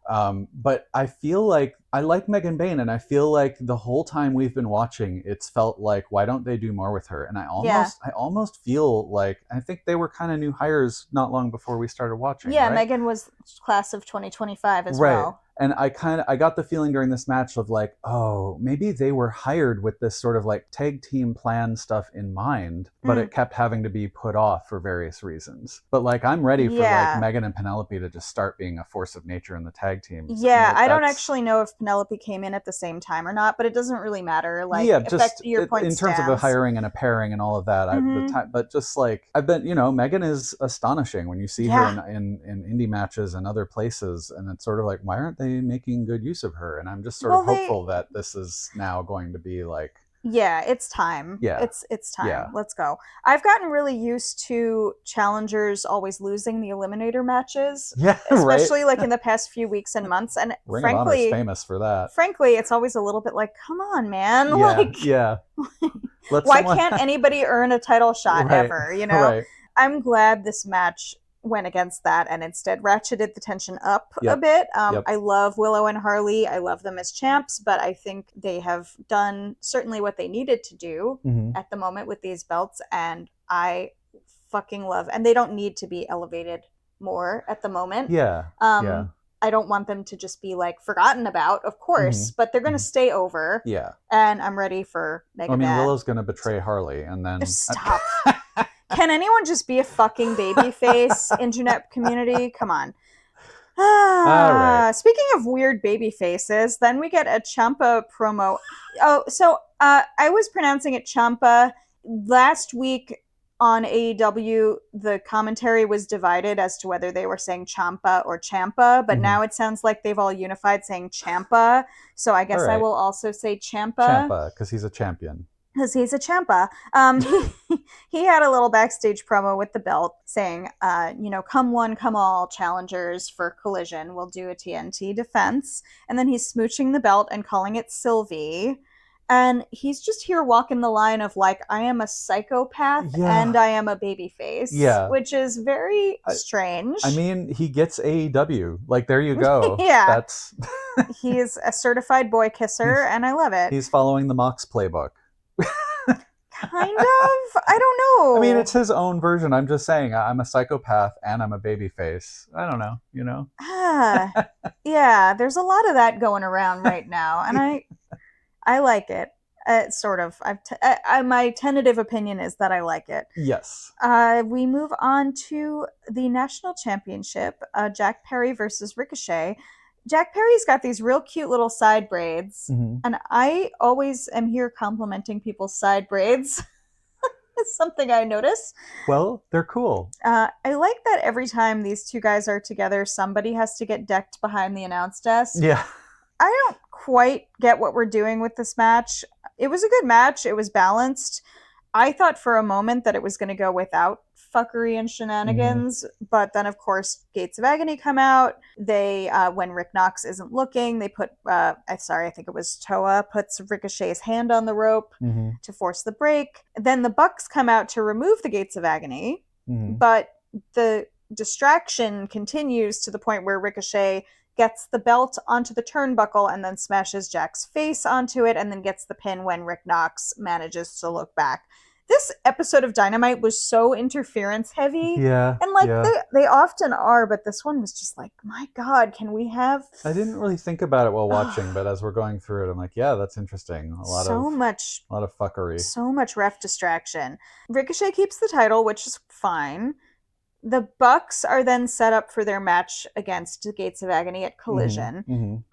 But I feel like I like Megan Bayne, and I feel like the whole time we've been watching, it's felt like, why don't they do more with her? And I almost feel like, I think they were kind of new hires not long before we started watching. Yeah, right? Megan was class of 2025 as well. And I got the feeling during this match of oh, maybe they were hired with this sort of tag team plan stuff in mind, but it kept having to be put off for various reasons. But I'm ready for Megan and Penelope to just start being a force of nature in the tag team. Yeah, I don't actually know if Penelope came in at the same time or not, but it doesn't really matter. Your point in terms of a hiring and a pairing and all of that. But just I've been, Megan is astonishing when you see her in indie matches and other places, and it's sort of why aren't they making good use of her? And I'm just sort of hopeful that this is now going to be Yeah, it's time. Yeah. It's time. Yeah. Let's go. I've gotten really used to challengers always losing the eliminator matches. Yeah, especially right? like in the past few weeks and months. And Ring frankly, of Honor's famous for that. Frankly, it's always a little bit like, come on, man. Yeah, like, yeah. Why can't anybody earn a title shot ever? You know? Right. I'm glad this match went against that and instead ratcheted the tension up a bit. I love Willow and Harley. I love them as champs, but I think they have done certainly what they needed to do at the moment with these belts, and I fucking love, and they don't need to be elevated more at the moment. I don't want them to just be like forgotten about, of course, but they're going to stay over. Yeah. And I'm ready for Mega Man. Willow's going to betray Harley and then... Stop. Can anyone just be a fucking baby face, internet community? Come on. All right. Speaking of weird baby faces, then we get a Ciampa promo. Oh, so I was pronouncing it Ciampa. Last week on AEW, the commentary was divided as to whether they were saying Ciampa or Ciampa, but now it sounds like they've all unified saying Ciampa. So I guess I will also say Ciampa. Ciampa, because he's a champion. Because he's a Ciampa. He had a little backstage promo with the belt saying, come one, come all challengers for Collision. We'll do a TNT defense. And then he's smooching the belt and calling it Sylvie. And he's just here walking the line of like, I am a psychopath and I am a babyface. Yeah. Which is very strange. I mean, he gets AEW. Like, there you go. That's he's a certified boy kisser, and I love it. He's following the Mox playbook. Kind of. I don't know. I mean, it's his own version. I'm just saying, I'm a psychopath and I'm a babyface. I don't know, you know? Yeah, there's a lot of that going around right now, and I like it. Sort of. My tentative opinion is that I like it. Yes. We move on to the national championship. Jack Perry versus Ricochet. Jack Perry's got these real cute little side braids, and I always am here complimenting people's side braids. It's something I notice. Well, they're cool. I like that every time these two guys are together, somebody has to get decked behind the announce desk. Yeah. I don't quite get what we're doing with this match. It was a good match. It was balanced. I thought for a moment that it was going to go without fuckery and shenanigans, but then of course Gates of Agony come out. They when Rick Knox isn't looking, they put I think it was Toa puts Ricochet's hand on the rope to force the break. Then the Bucks come out to remove the Gates of Agony, but the distraction continues to the point where Ricochet gets the belt onto the turnbuckle and then smashes Jack's face onto it and then gets the pin when Rick Knox manages to look back. This episode of Dynamite was so interference heavy. Yeah. And they often are, but this one was just like, my God, can we have... I didn't really think about it while watching, but as we're going through it, I'm like, yeah, that's interesting. A lot of fuckery. So much ref distraction. Ricochet keeps the title, which is fine. The Bucks are then set up for their match against the Gates of Agony at Collision.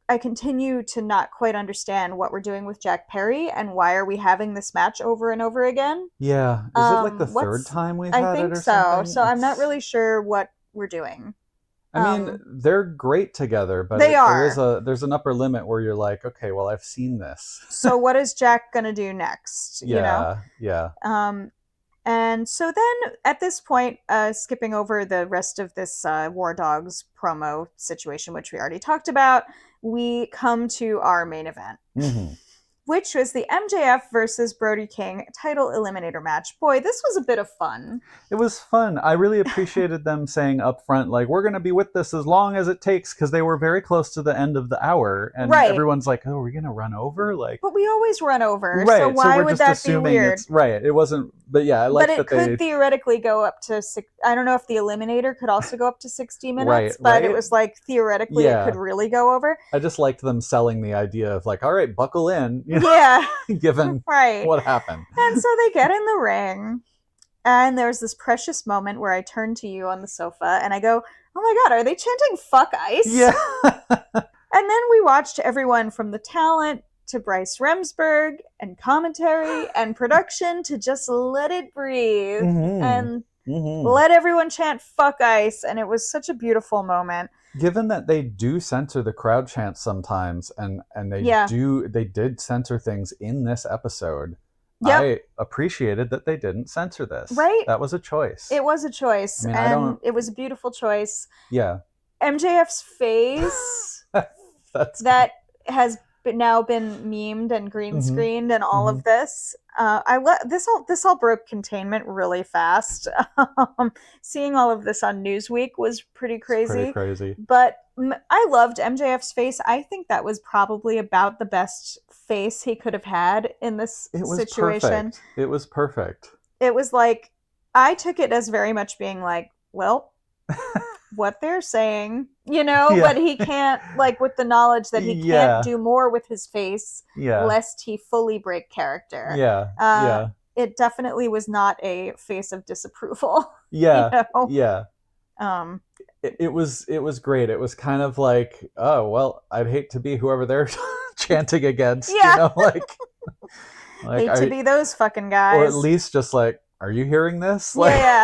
I continue to not quite understand what we're doing with Jack Perry and why are we having this match over and over again. Yeah. Is it like the third time we've had it or something? I think so. So I'm not really sure what we're doing. I mean, they're great together, but there's an upper limit where you're like, okay, well, I've seen this. So what is Jack going to do next? Yeah. And so then at this point, skipping over the rest of this War Dogs promo situation, which we already talked about, we come to our main event, which was the MJF versus Brody King title eliminator match. Boy, this was a bit of fun. It was fun. I really appreciated them saying up front, like, we're going to be with this as long as it takes, because they were very close to the end of the hour. And everyone's like, oh, are we going to run over? Like, but we always run over. Right. So why would that be weird? It wasn't, but yeah, I like that they... But it could theoretically go up to I don't know if the eliminator could also go up to 60 minutes, but it was like, theoretically, it could really go over. I just liked them selling the idea of like, all right, buckle in. Given what happened. And so they get in the ring, and there's this precious moment where I turn to you on the sofa and I go, oh my God, are they chanting fuck ice? Yeah. And then we watched everyone from the talent to Bryce Remsburg and commentary and production to just let it breathe. And let everyone chant fuck ice, and it was such a beautiful moment. Given that they do censor the crowd chants sometimes, and they did censor things in this episode. Yep. I appreciated that they didn't censor this. Right? That was a choice. It was a choice. And it was a beautiful choice. Yeah. MJF's face that has now been memed and green screened and all of this. This all broke containment really fast. Seeing all of this on Newsweek was pretty crazy. But I loved MJF's face. I think that was probably about the best face he could have had in this situation. Perfect. It was perfect. It was like, I took it as very much being like, well, what they're saying, but he can't, like, with the knowledge that he can't do more with his face lest he fully break character. It definitely was not a face of disapproval. It was great. It was kind of like, oh well, I'd hate to be whoever they're chanting against. Hate to be those fucking guys, or at least just like, are you hearing this? It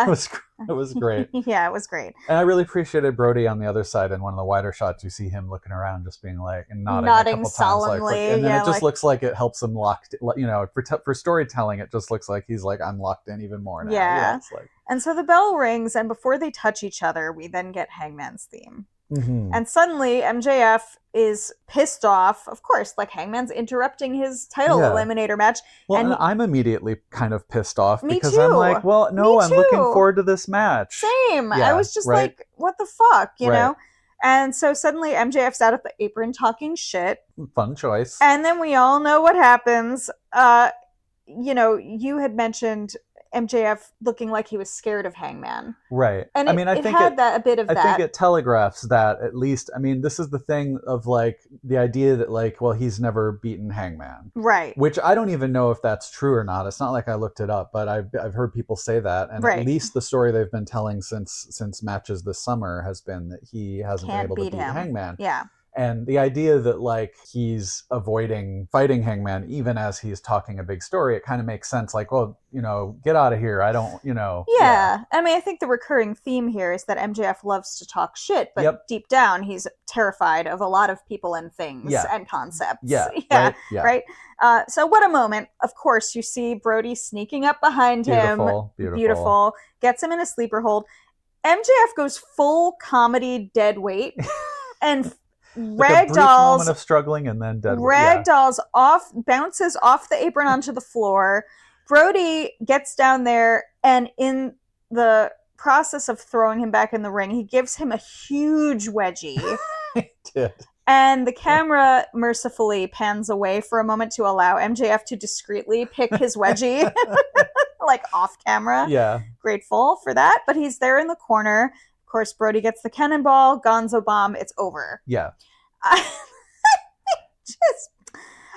was great. It was great. And I really appreciated Brody on the other side. In one of the wider shots, you see him looking around, just being like, and nodding a couple solemnly, times, and then it just looks like it helps him locked. For storytelling, it just looks like he's like, I'm locked in even more now. And so the bell rings, and before they touch each other, we then get Hangman's theme. And suddenly MJF is pissed off. Of course, like, Hangman's interrupting his title eliminator match. Well, and I'm immediately kind of pissed off because I'm like, well, no, I'm looking forward to this match. Same. I was just like, what the fuck, you know? And so suddenly MJF's out at the apron talking shit. Fun choice. And then we all know what happens. You had mentioned MJF looking like he was scared of Hangman. Right. And I think it telegraphs that, at least. I mean, this is the thing of, like, the idea that, like, well, he's never beaten Hangman. Right. Which I don't even know if that's true or not. It's not like I looked it up, but I've heard people say that. And at least the story they've been telling since matches this summer has been that he hasn't been able to beat Hangman. Yeah. And the idea that, like, he's avoiding fighting Hangman even as he's talking a big story, it kind of makes sense. Like, well, get out of here. I don't, Yeah. I mean, I think the recurring theme here is that MJF loves to talk shit, but deep down, he's terrified of a lot of people and things and concepts. Right? So what a moment. Of course, you see Brody sneaking up behind him. Beautiful. Gets him in a sleeper hold. MJF goes full comedy dead weight and ragdolls, moment of struggling, and then dead ragdolls bounces off the apron onto the floor. Brody gets down there, and in the process of throwing him back in the ring, he gives him a huge wedgie. He did. And the camera mercifully pans away for a moment to allow MJF to discreetly pick his wedgie, like off camera. Yeah. Grateful for that, but he's there in the corner. Of course, Brody gets the cannonball, Gonzo bomb, it's over. Yeah.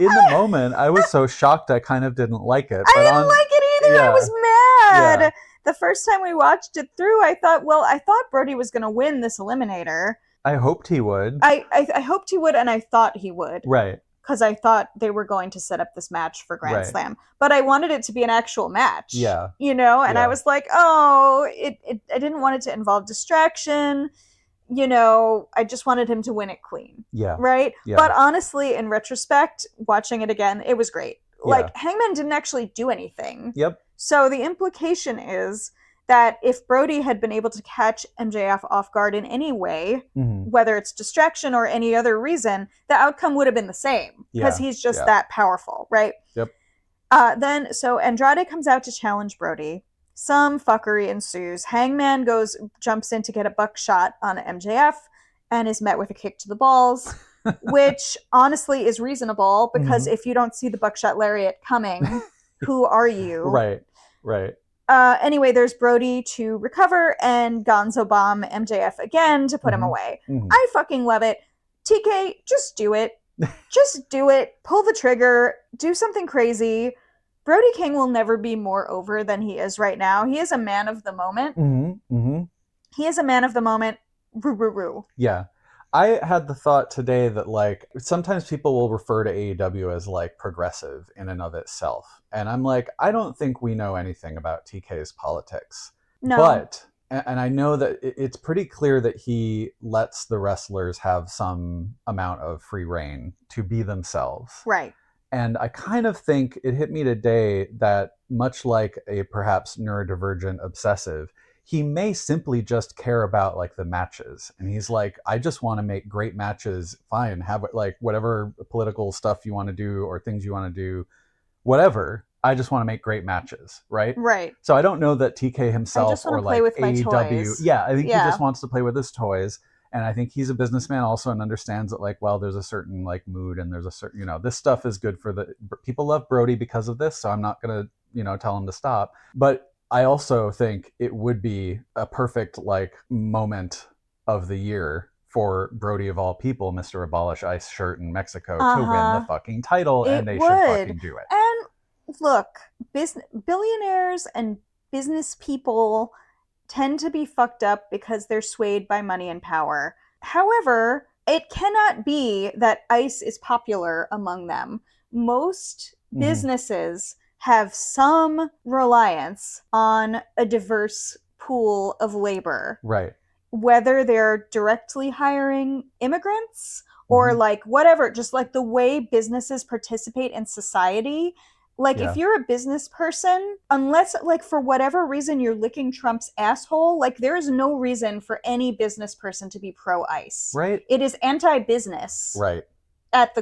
In the moment, I was so shocked I kind of didn't like it. I didn't like it either. I was mad. Yeah. The first time we watched it through, I thought Brody was going to win this eliminator. I hoped he would. I hoped he would, and I thought he would. Right. Because I thought they were going to set up this match for Grand Slam. But I wanted it to be an actual match. Yeah. And I was like, I didn't want it to involve distraction. I just wanted him to win it clean. Yeah. Right? Yeah. But honestly, in retrospect, watching it again, it was great. Yeah. Like, Hangman didn't actually do anything. Yep. So the implication is that if Brody had been able to catch MJF off guard in any way, whether it's distraction or any other reason, the outcome would have been the same. Because he's just that powerful, right? Yep. So Andrade comes out to challenge Brody. Some fuckery ensues. Hangman jumps in to get a buckshot on MJF and is met with a kick to the balls, which honestly is reasonable because if you don't see the buckshot lariat coming, who are you? Right. Anyway, there's Brody to recover and Gonzo bomb MJF again to put him away. I fucking love it. TK, just do it. Just do it. Pull the trigger. Do something crazy. Brody King will never be more over than he is right now. He is a man of the moment. He is a man of the moment. Roo. Yeah. I had the thought today that, like, sometimes people will refer to AEW as, like, progressive in and of itself. And I'm like, I don't think we know anything about TK's politics. No. But, and I know that it's pretty clear that he lets the wrestlers have some amount of free reign to be themselves. Right. And I kind of think it hit me today that much like a perhaps neurodivergent obsessive, he may simply just care about like the matches. And he's like, I just want to make great matches. Fine. Have like whatever political stuff you want to do or things you want to do, whatever. I just want to make great matches. Right. Right. So I don't know that TK himself or like with AEW. Yeah. I think he just wants to play with his toys. And I think he's a businessman also and understands that like, well, there's a certain like mood and there's a certain, you know, this stuff is good for the people love Brody because of this. So I'm not going to, you know, tell him to stop. But I also think it would be a perfect like moment of the year for Brody of all people, Mr. Abolish Ice shirt in Mexico to win the fucking title. And they should fucking do it. And look, billionaires and business people tend to be fucked up because they're swayed by money and power. However, it cannot be that ice is popular among them. Most businesses have some reliance on a diverse pool of labor. Right. Whether they're directly hiring immigrants or like whatever, just like the way businesses participate in society. Like, if you're a business person, unless, like, for whatever reason you're licking Trump's asshole, like, there is no reason for any business person to be pro-ICE. Right. It is anti-business. Right. At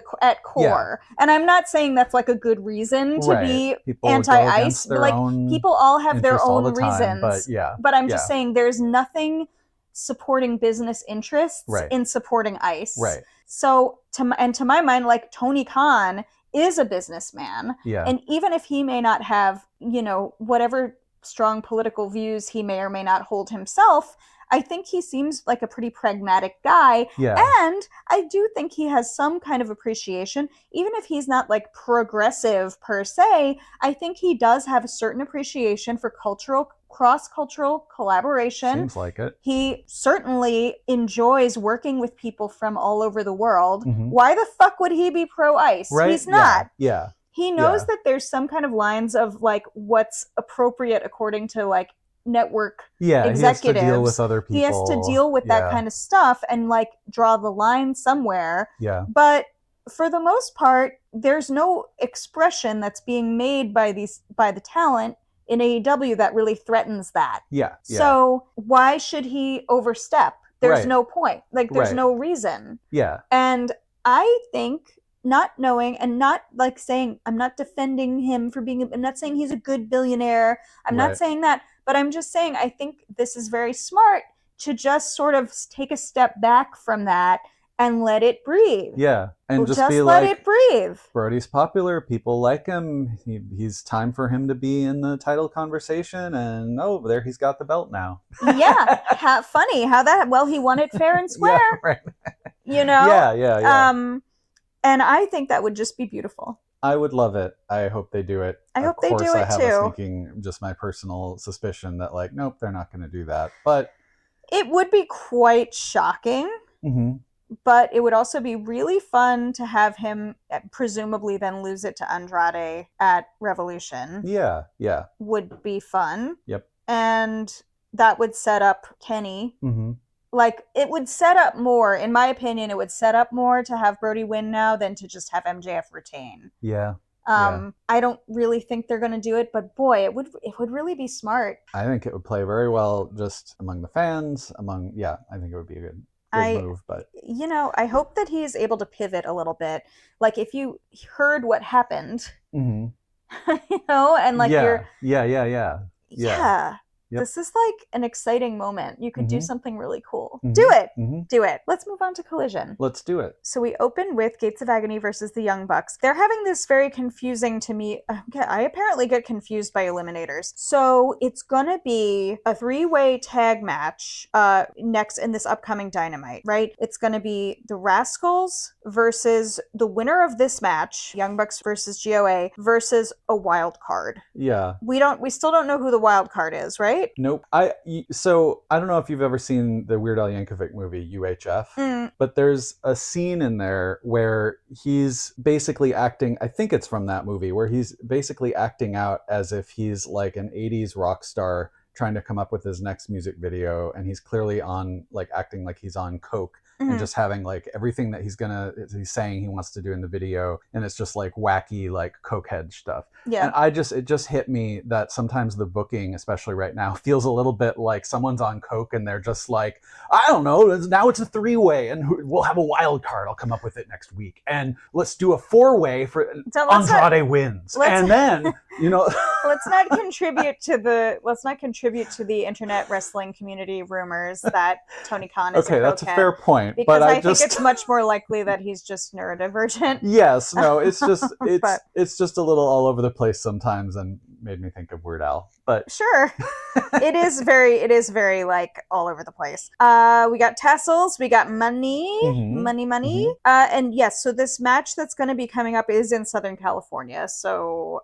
core. Yeah. And I'm not saying that's, like, a good reason to be people anti-ICE. But, like, people all have their own reasons. But I'm just saying there's nothing supporting business interests in supporting ICE. Right. So, to my mind, like, Tony Khan is a businessman. Yeah. And even if he may not have, you know, whatever strong political views he may or may not hold himself, I think he seems like a pretty pragmatic guy. Yeah. And I do think he has some kind of appreciation, even if he's not like progressive per se. I think he does have a certain appreciation for cross-cultural collaboration. Seems like it. He certainly enjoys working with people from all over the world. Why the fuck would he be pro-ICE? Right? He's not. Yeah. He knows that there's some kind of lines of like what's appropriate according to like network executives. He has to deal with other people. He has to deal with that kind of stuff and like draw the line somewhere. Yeah. But for the most part, there's no expression that's being made by the talent in AEW that really threatens that. Yeah. So why should he overstep? There's no point. Like, there's no reason. Yeah. And I think, not knowing and not like saying, I'm not defending him for being, I'm not saying he's a good billionaire. I'm not saying that. But I'm just saying, I think this is very smart to just sort of take a step back from that and let it breathe. Yeah. And just be let like, it breathe. Brody's popular. People like him. He's time for him to be in the title conversation. And there he's got the belt now. Yeah. Funny how that, well, he won it fair and square. Yeah, right. You know? Yeah. And I think that would just be beautiful. I would love it. I hope they do it. I hope they do it too. I have a thinking, just my personal suspicion that like, nope, they're not going to do that. But it would be quite shocking. But it would also be really fun to have him presumably then lose it to Andrade at Revolution. Yeah. Would be fun. Yep. And that would set up Kenny. Like, it would set up more, in my opinion, it would set up more to have Brody win now than to just have MJF retain. Yeah. I don't really think they're going to do it, but boy, it would really be smart. I think it would play very well just among the fans, I think it would be a good move. But you know, I hope that he is able to pivot a little bit. Like, if you heard what happened, you know, and like Yep. This is like an exciting moment. You could do something really cool. Do it. Do it. Let's move on to Collision. Let's do it. So we open with Gates of Agony versus the Young Bucks. They're having this very confusing to me. I apparently get confused by eliminators. So it's going to be a 3-way tag match next in this upcoming Dynamite, right? It's going to be the Rascals versus the winner of this match, Young Bucks versus GOA, versus a wild card. Yeah. We still don't know who the wild card is, right? Nope. So I don't know if you've ever seen the Weird Al Yankovic movie UHF, but there's a scene in there where he's basically acting, I think it's from that movie, where he's basically acting out as if he's like an 80s rock star trying to come up with his next music video, and he's clearly on like acting like he's on coke. And just having like everything that he's saying he wants to do in the video, and it's just like wacky like cokehead stuff. And it just hit me that sometimes the booking, especially right now, feels a little bit like someone's on coke and they're just like, I don't know, now it's a 3-way and we'll have a wild card. I'll come up with it next week, and let's do a 4-way for Andrade wins, and then let's not contribute to the internet wrestling community rumors that Tony Khan is okay. That's a fair point. Because but I think it's much more likely that he's just neurodivergent. Yes, no, it's just it's just a little all over the place sometimes, and made me think of Weird Al. But sure, it is very like all over the place. We got tassels, we got money, and yes. So this match that's going to be coming up is in Southern California. So.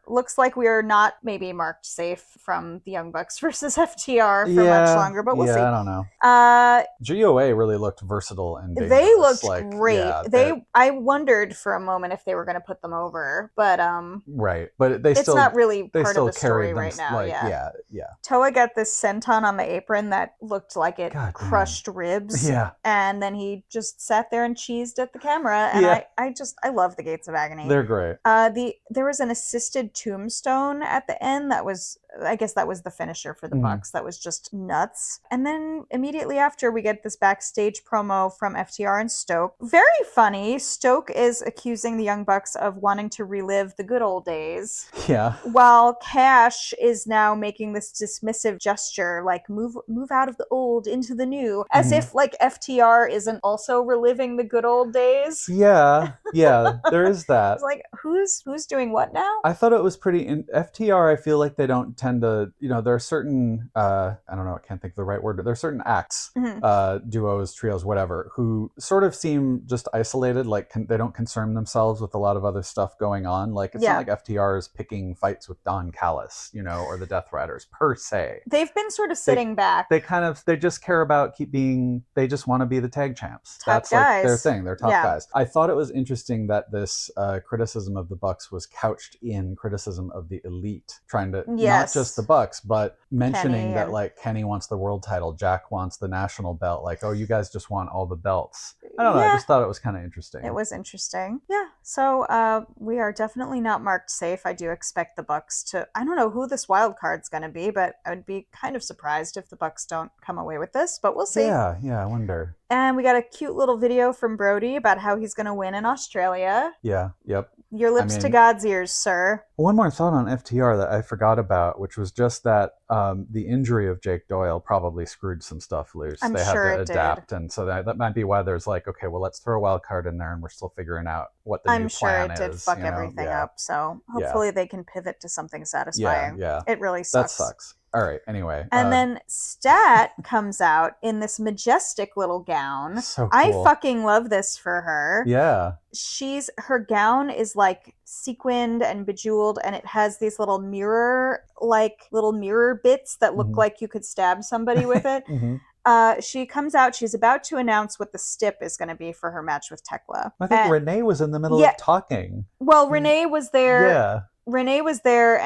Looks like we are not maybe marked safe from the Young Bucks versus FTR for much longer, but we'll see. I don't know. GOA really looked versatile and dangerous. They looked great. Yeah, I wondered for a moment if they were going to put them over, but right. But it's not really part of the story right now. Yeah. Toa got this senton on the apron that looked like it crushed ribs. Yeah. And then he just sat there and cheesed at the camera, and I love the Gates of Agony. They're great. There was an assisted tombstone at the end that was, I guess that was the finisher for the Bucks. That was just nuts. And then immediately after, we get this backstage promo from FTR and Stoke. Very funny. Stoke is accusing the Young Bucks of wanting to relive the good old days. Yeah. While Cash is now making this dismissive gesture, like move out of the old into the new, as if like FTR isn't also reliving the good old days. Yeah, there is that. It's like, who's doing what now? I thought it was pretty FTR. I feel like they don't tend to, there are certain I don't know, I can't think of the right word, but there are certain acts, duos, trios, whatever, who sort of seem just isolated, like they don't concern themselves with a lot of other stuff going on. Like it's not like FTR is picking fights with Don Callis, or the Death Riders per se. They've been sort of sitting back. They just care about they just want to be the tag champs. That's like their thing. They're top guys. I thought it was interesting that this criticism of the Bucks was couched in criticism of the Elite, trying to not just the Bucks, but mentioning that like Kenny wants the world title, Jack wants the national belt, like, oh, you guys just want all the belts. I don't know, I just thought it was kind of interesting. It was interesting. Yeah. So we are definitely not marked safe. I do expect the Bucks to, I don't know who this wild card's going to be, but I would be kind of surprised if the Bucks don't come away with this, but we'll see. Yeah, I wonder. And we got a cute little video from Brody about how he's going to win in Australia. Yeah, yep. Your lips to God's ears, sir. One more thought on FTR that I forgot about, which was just that the injury of Jake Doyle probably screwed some stuff loose. They had to adapt, and so that might be why there's like, okay, well, let's throw a wild card in there, and we're still figuring out what the new plan is. I'm sure it did fuck everything up, so hopefully they can pivot to something satisfying. Yeah. It really sucks. That sucks. All right, anyway. And then Stat comes out in this majestic little gown. So cool. I fucking love this for her. Yeah. Her gown is like sequined and bejeweled, and it has these little mirror bits that look like you could stab somebody with it. She comes out, she's about to announce what the stip is going to be for her match with Thekla. I think Renee was in the middle of talking. Well, Renee was there. Yeah. Renee was there,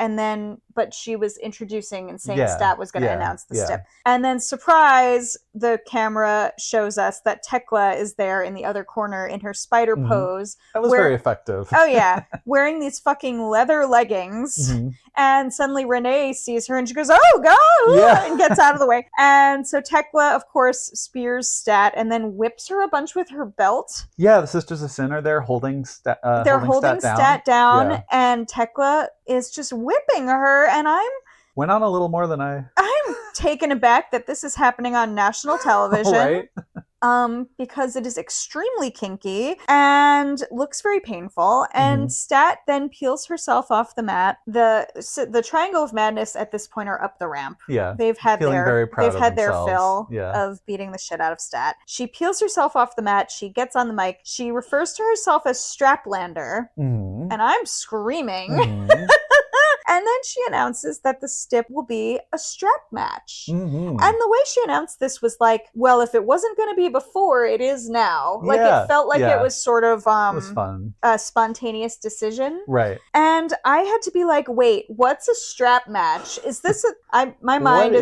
but she was introducing and saying Stat was going to announce the stip. And then, surprise, the camera shows us that Thekla is there in the other corner in her spider pose. That was very effective. Oh, yeah. Wearing these fucking leather leggings. And suddenly Renee sees her and she goes, oh, go! Yeah. And gets out of the way. And so Thekla, of course, spears Stat and then whips her a bunch with her belt. Yeah, the Sisters of Sin are there holding Stat down. They're holding Stat down, and Thekla is just whipping her, and went on a little more than I'm taken aback that this is happening on national television. Right. Because it is extremely kinky and looks very painful. And Stat then peels herself off the mat. The Triangle of Madness at this point are up the ramp. Yeah, they've had their fill of beating the shit out of Stat. She peels herself off the mat. She gets on the mic. She refers to herself as Straplander, and I'm screaming. And then she announces that the stip will be a strap match. Mm-hmm. And the way she announced this was like, well, if it wasn't going to be before, it is now. Like, it felt like it was sort of it was fun. A spontaneous decision. Right. And I had to be like, wait, what's a strap match? Is this my mind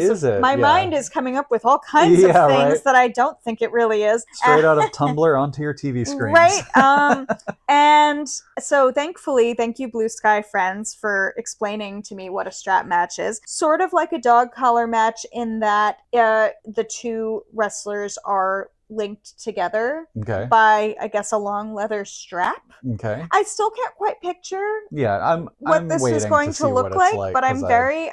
mind is coming up with all kinds of things that I don't think it really is. Straight out of Tumblr onto your TV screens. Right. And so thankfully, thank you, Blue Sky Friends, for explaining to me what a strap match is. Sort of like a dog collar match in that the two wrestlers are linked together by, I guess, a long leather strap. Okay. I still can't quite picture what this is going to look like, but I'm very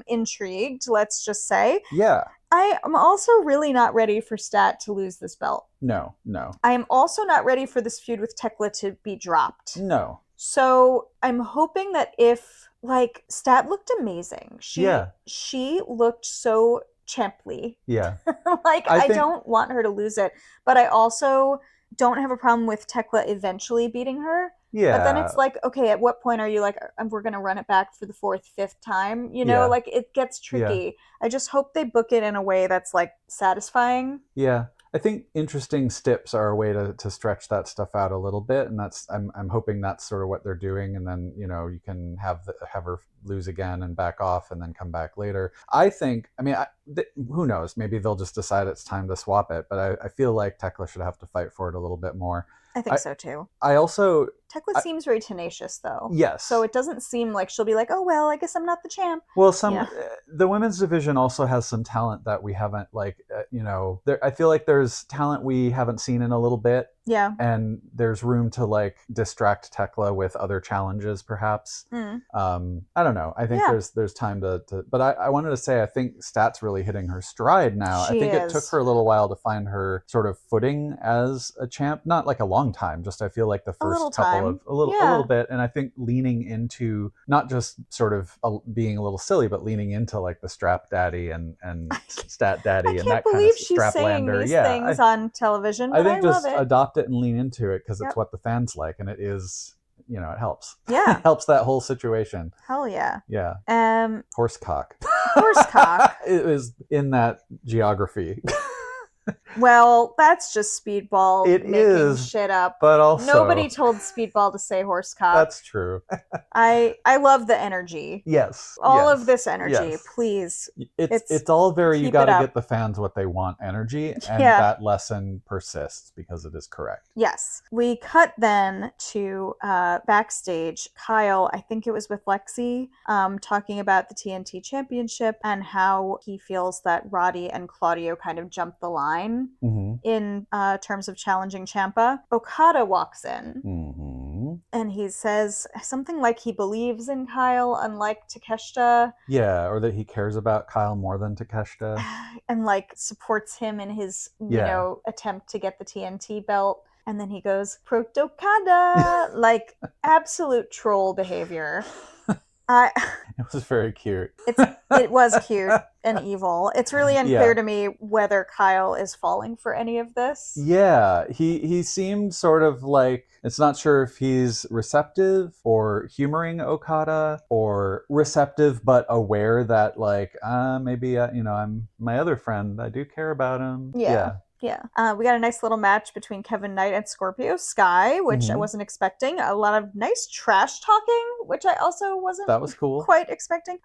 intrigued, let's just say. Yeah. I am also really not ready for Stat to lose this belt. No. I am also not ready for this feud with Thekla to be dropped. No. So I'm hoping that if, like, Stat looked amazing. She looked so champly. Yeah. Like, I don't want her to lose it, but I also don't have a problem with Thekla eventually beating her. Yeah. But then it's like, okay, at what point are you like, we're going to run it back for the 4th, 5th time? You know, like, it gets tricky. Yeah. I just hope they book it in a way that's, like, satisfying. Yeah. I think interesting stips are a way to stretch that stuff out a little bit, and that's I'm hoping that's sort of what they're doing, and then you can have her lose again and back off, and then come back later. I think, who knows? Maybe they'll just decide it's time to swap it, but I feel like Thekla should have to fight for it a little bit more. I think so too. Thekla seems very tenacious, though. Yes. So it doesn't seem like she'll be like, oh, well, I guess I'm not the champ. Well, the women's division also has some talent that we haven't, I feel like there's talent we haven't seen in a little bit. Yeah. And there's room to, like, distract Thekla with other challenges, perhaps. I don't know. I think there's time to but I wanted to say, I think Stat's really hitting her stride now. I think it took her a little while to find her sort of footing as a champ. Not like a long time, just I feel like the first a little bit. And I think leaning into not just sort of being a little silly, but leaning into, like, the strap daddy and Stat daddy and that kind of strap lander. These things on television, but I think just love it. Adopt it and lean into it, because it's what the fans like, and it is, it helps. Yeah. It helps that whole situation. Hell yeah. Yeah. Horsecock. Horsecock. It was in that geography. Well, that's just Speedball making shit up. But also, nobody told Speedball to say horsecock. That's true. I love the energy. Yes. All of this energy, please. It's all very, you got to get the fans what they want energy, and that lesson persists because it is correct. Yes. We cut then to backstage. Kyle, I think it was with Lexi, talking about the TNT Championship and how he feels that Roddy and Claudio kind of jumped the line in terms of challenging Ciampa. Okada walks in and he says something like he believes in Kyle, unlike Takeshita. Yeah, or that he cares about Kyle more than Takeshita. And, like, supports him in his, attempt to get the TNT belt. And then he goes, Protokada! Like, absolute troll behavior. It was very cute. It was cute and evil. It's really unclear to me whether Kyle is falling for any of this. Yeah, he seemed sort of like, it's not sure if he's receptive or humoring Okada, or receptive but aware that, like, maybe I'm my other friend. I do care about him. Yeah. We got a nice little match between Knight and Scorpio Sky, which I wasn't expecting. A lot of nice trash talking, which I also wasn't quite expecting.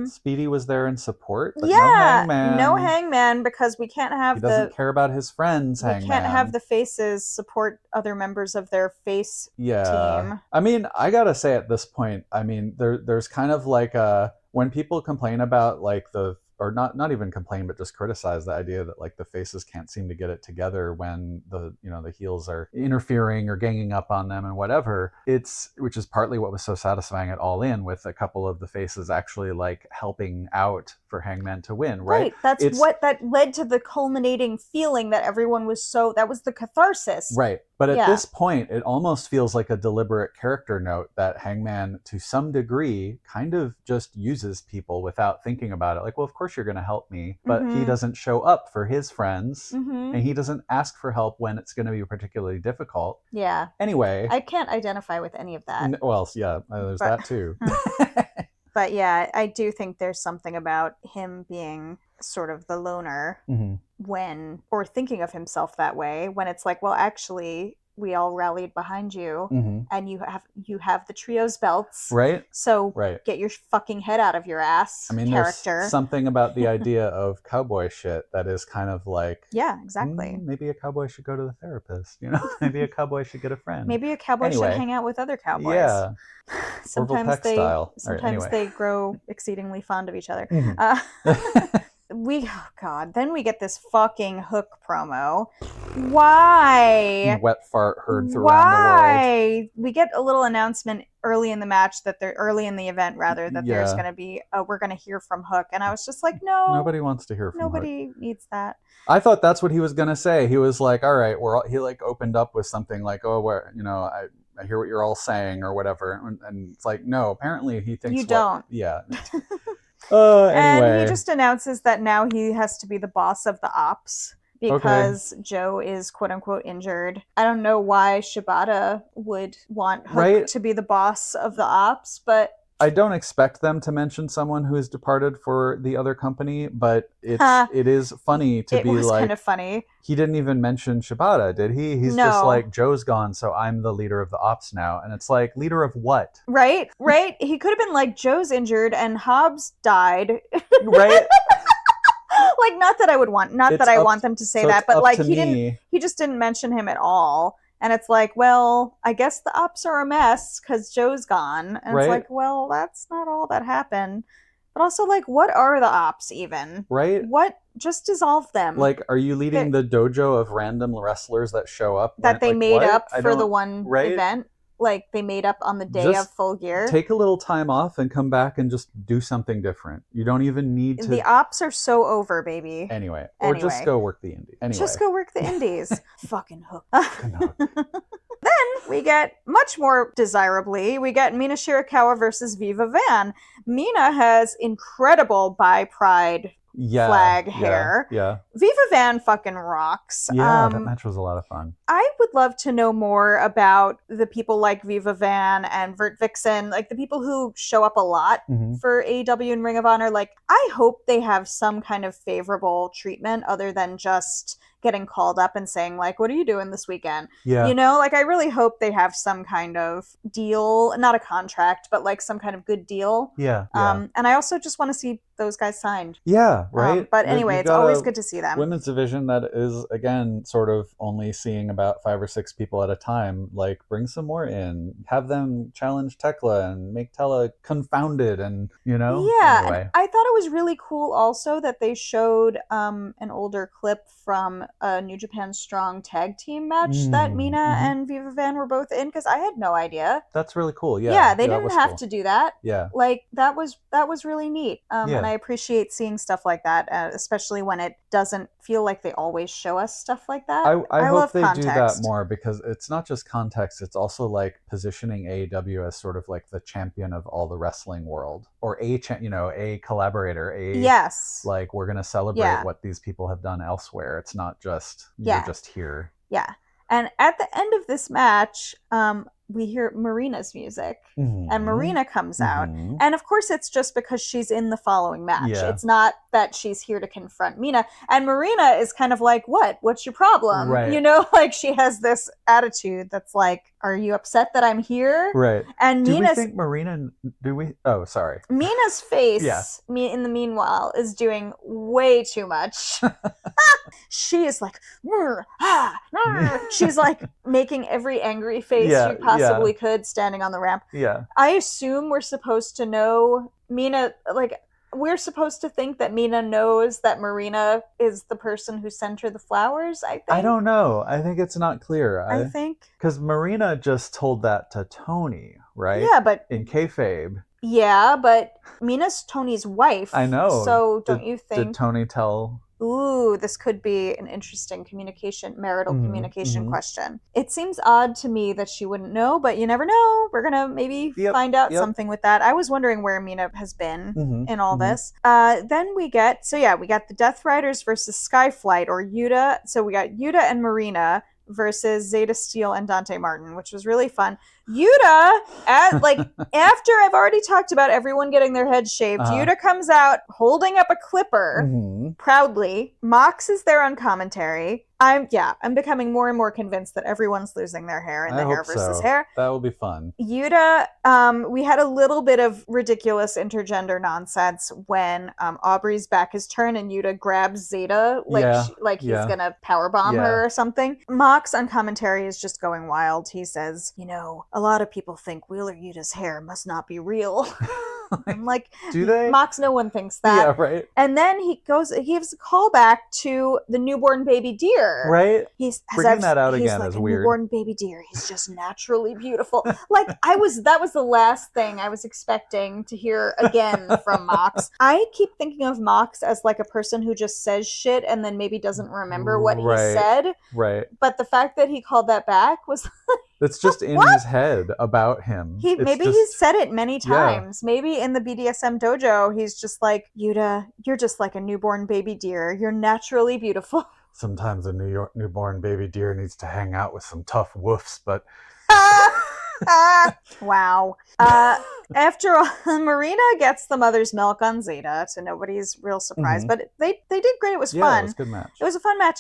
Speedy was there in support, but no Hangman, because we can't have he doesn't care about his friends. We can't have the faces support other members of their face team. I mean, I gotta say at this point, there's kind of like when people complain about, like, or not even complain, but just criticize the idea that, like, the faces can't seem to get it together when the heels are interfering or ganging up on them and whatever. Which is partly what was so satisfying at All In, with a couple of the faces actually, like, helping out for Hangman to win, right? That's that led to the culminating feeling that everyone was that was the catharsis. Right. But at this point, it almost feels like a deliberate character note that Hangman, to some degree, kind of just uses people without thinking about it. Like, well, of course you're going to help me, but he doesn't show up for his friends, and he doesn't ask for help when it's going to be particularly difficult. Yeah. Anyway. I can't identify with any of that. Well, yeah, there's that too. But yeah, I do think there's something about him being sort of the loner when, or thinking of himself that way, when it's like, well, actually, we all rallied behind you, and you have the trios belts, right? So get your fucking head out of your ass. I mean, character. There's something about the idea of cowboy shit that is kind of like, yeah, exactly. Maybe a cowboy should go to the therapist. You know, maybe a cowboy should get a friend. Maybe a cowboy should hang out with other cowboys. Yeah. Sometimes they grow exceedingly fond of each other. Then we get this fucking Hook promo. Why? Wet fart heard throughout the world. We get a little announcement early in the match that there's going to be, we're going to hear from Hook. And I was just like, no. Nobody wants to hear from Hook. Nobody needs that. I thought that's what he was going to say. He was like, all right, he like opened up with something like, oh, where, you know, I hear what you're all saying or whatever. And it's like, no, apparently he thinks you don't. Yeah. Anyway. And he just announces that now he has to be the boss of the ops because Joe is quote unquote injured. I don't know why Shibata would want Hook to be the boss of the ops, but I don't expect them to mention someone who has departed for the other company, but it is funny to be like... It was kind of funny. He didn't even mention Shibata, did he? He's just like, Joe's gone, so I'm the leader of the ops now. And it's like, leader of what? Right? He could have been like, Joe's injured and Hobbs died. Right? Like, not that I want them to say that, but like he just didn't mention him at all. And it's like, well, I guess the ops are a mess because Joe's gone. And it's like, well, that's not all that happened. But also, like, what are the ops even? Right? What? Just dissolve them. Like, are you leading the dojo of random wrestlers that show up? That they made up for the one event? Like, they made up on the day of Full Gear? Take a little time off and come back and just do something different. You don't even need to... The ops are so over, baby. Anyway. Or just go work the indies. Anyway. Just go work the indies. Fucking Hook. Then we get, much more desirably, we get Mina Shirakawa versus Viva Van. Mina has incredible bi-pride flag hair. Yeah. Viva Van fucking rocks. Yeah, that match was a lot of fun. I would love to know more about the people like Viva Van and Vert Vixen, like the people who show up a lot for AEW and Ring of Honor. Like, I hope they have some kind of favorable treatment other than just getting called up and saying, like, what are you doing this weekend? Yeah. You know, like, I really hope they have some kind of deal, not a contract, but like some kind of good deal. Yeah. And I also just want to see those guys signed. Yeah, right. But anyway, it's always good to see them. Women's division that is, again, sort of only seeing about 5 or 6 people at a time. Like, bring some more in. Have them challenge Thekla and make Tella confounded and, you know? Yeah. Anyway. I thought it was really cool also that they showed an older clip from a New Japan Strong tag team match that Mina and Viva Van were both in, because I had no idea. That's really cool. Yeah. Yeah, they didn't have to do that. Yeah. Like, that was really neat. And I appreciate seeing stuff like that, especially when it doesn't feel like they always show us stuff like that. I hope love they context. do that more, because it's not just context, it's also like positioning AEW as sort of like the champion of all the wrestling world, or a collaborator, yes, like, we're going to celebrate what these people have done elsewhere. It's not just you're just here. Yeah. And at the end of this match, we hear Marina's music, and Marina comes out. And of course, it's just because she's in the following match. Yeah. It's not that she's here to confront Mina. And Marina is kind of like, what's your problem? Right. You know, like, she has this attitude that's like, are you upset that I'm here? Right. And Mina's... Oh, sorry. Mina's face, in the meanwhile, is doing way too much. She is like, she's like making every angry face she possibly could, standing on the ramp. Yeah. I assume we're supposed to know Mina, like, we're supposed to think that Mina knows that Marina is the person who sent her the flowers, I think. I don't know. I think it's not clear. I think. Because Marina just told that to Tony, right? Yeah, but... In kayfabe. Yeah, but Mina's Tony's wife. I know. So don't you think... Did Tony tell... Ooh, this could be an interesting marital communication question. It seems odd to me that she wouldn't know, but you never know. We're going to maybe find out something with that. I was wondering where Mina has been in all this. Then we got the Death Riders versus Skyflight, or Yuta. So we got Yuta and Marina versus Zeta Steel and Dante Martin, which was really fun. Yuta, after I've already talked about everyone getting their heads shaved, Yuta comes out holding up a clipper proudly. Mox is there on commentary. I'm becoming more and more convinced that everyone's losing their hair in the hair versus hair. That will be fun. Yuta, we had a little bit of ridiculous intergender nonsense when Aubrey's back is turned and Yuta grabs Zeta he's gonna powerbomb her or something. Mox on commentary is just going wild. He says, a lot of people think Wheeler Yuta's hair must not be real. I'm like, do they? Mox, no one thinks that. Yeah, right. And then he gives a callback to the newborn baby deer. Right. Bringing that out again is weird. Newborn baby deer. He's just naturally beautiful. That was the last thing I was expecting to hear again from Mox. I keep thinking of Mox as like a person who just says shit and then maybe doesn't remember what he said. Right. But the fact that he called that back was it's just in his head about him. He's said it many times. Yeah. Maybe in the BDSM dojo, he's just like, Yuta, you're just like a newborn baby deer. You're naturally beautiful. Sometimes a newborn baby deer needs to hang out with some tough woofs, but... Wow. After all, Marina gets the mother's milk on Zeta, so nobody's real surprised. But they did great. It was fun. It was a good match. It was a fun match.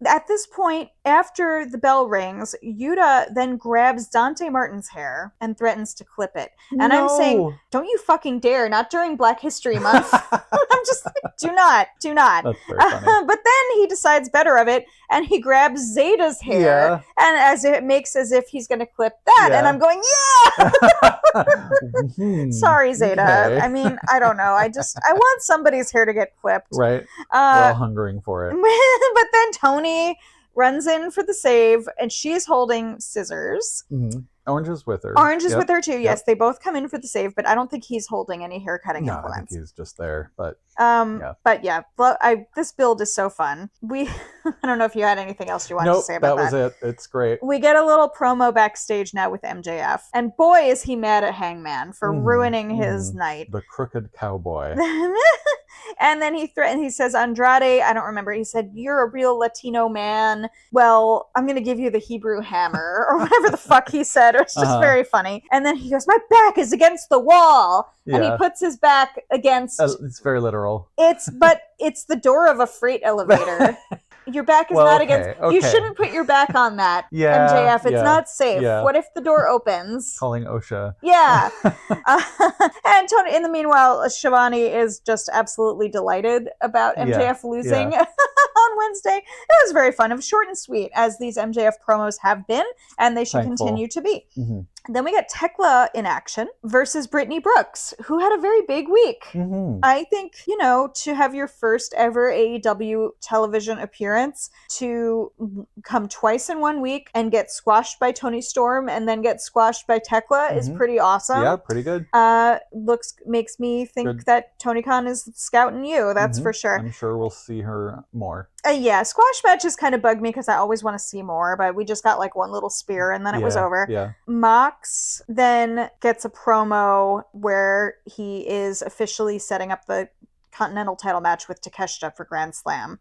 At this point, after the bell rings, Yuta then grabs Dante Martin's hair and threatens to clip it. And I'm saying, don't you fucking dare, not during Black History Month. I'm just like, do not. That's very funny. But then he decides better of it, and he grabs Zeta's hair, and makes as if he's going to clip that. And I'm going, yeah! Sorry, Zeta. Okay. I mean, I don't know. I want somebody's hair to get clipped. Right. We're all hungering for it. But then Toni runs in for the save, and she's holding scissors. Orange is with her. Orange is with her too. Yes, they both come in for the save, but I don't think he's holding any hair cutting implements. I think he's just there. But but yeah, this build is so fun. I don't know if you had anything else you wanted to say about that. That was it. It's great. We get a little promo backstage now with MJF, and boy is he mad at Hangman for ruining his night. The crooked cowboy. And then he says, Andrade, I don't remember, he said, you're a real Latino man. Well, I'm going to give you the Hebrew hammer, or whatever the fuck he said. It was just very funny. And then he goes, my back is against the wall. Yeah. And he puts his back against... it's very literal. It's the door of a freight elevator. Your back is not against... Okay. You shouldn't put your back on that, MJF. It's not safe. Yeah. What if the door opens? Calling OSHA. Yeah. And Tony, in the meanwhile, Shivani is just absolutely delighted about MJF losing on Wednesday. It was very fun. It was short and sweet, as these MJF promos have been, and they should continue to be. Then we get Thekla in action versus Brittany Brooks, who had a very big week. I think, to have your first ever AEW television appearance, to come twice in 1 week and get squashed by Toni Storm and then get squashed by Thekla is pretty awesome. Yeah, pretty good. Makes me think that Tony Khan is scouting you, that's for sure. I'm sure we'll see her more. Squash matches kind of bug me because I always want to see more, but we just got like one little spear and then it was over. Yeah. Mox then gets a promo where he is officially setting up the Continental title match with Takeshita for Grand Slam.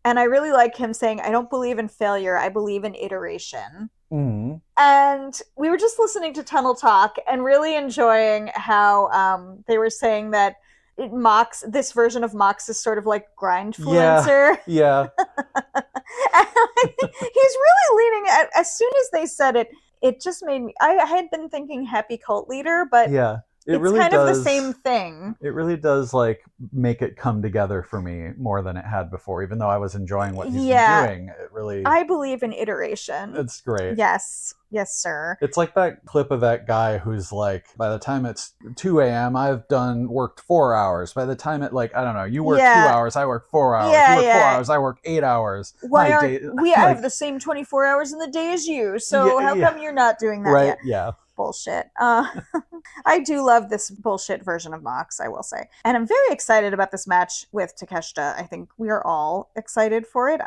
And I really like him saying, I don't believe in failure, I believe in iteration. And we were just listening to Tunnel Talk and really enjoying how they were saying that this version of Mox is sort of like grindfluencer. Yeah. And he's really leaning as soon as they said it, it just made me, I had been thinking happy cult leader, but it's really kind of the same thing. It really does make it come together for me more than it had before, even though I was enjoying what he's been doing. It really, I believe in iteration. It's great. Yes, sir. It's like that clip of that guy who's like, by the time it's 2 a.m., I've worked 4 hours. By the time I don't know, you work 2 hours, I work 4 hours. You work 4 hours, I work 8 hours. We have the same 24 hours in the day as you, so how come you're not doing that yet? Yeah. Bullshit. I do love this bullshit version of Mox, I will say. And I'm very excited about this match with Takeshita. I think we are all excited for it.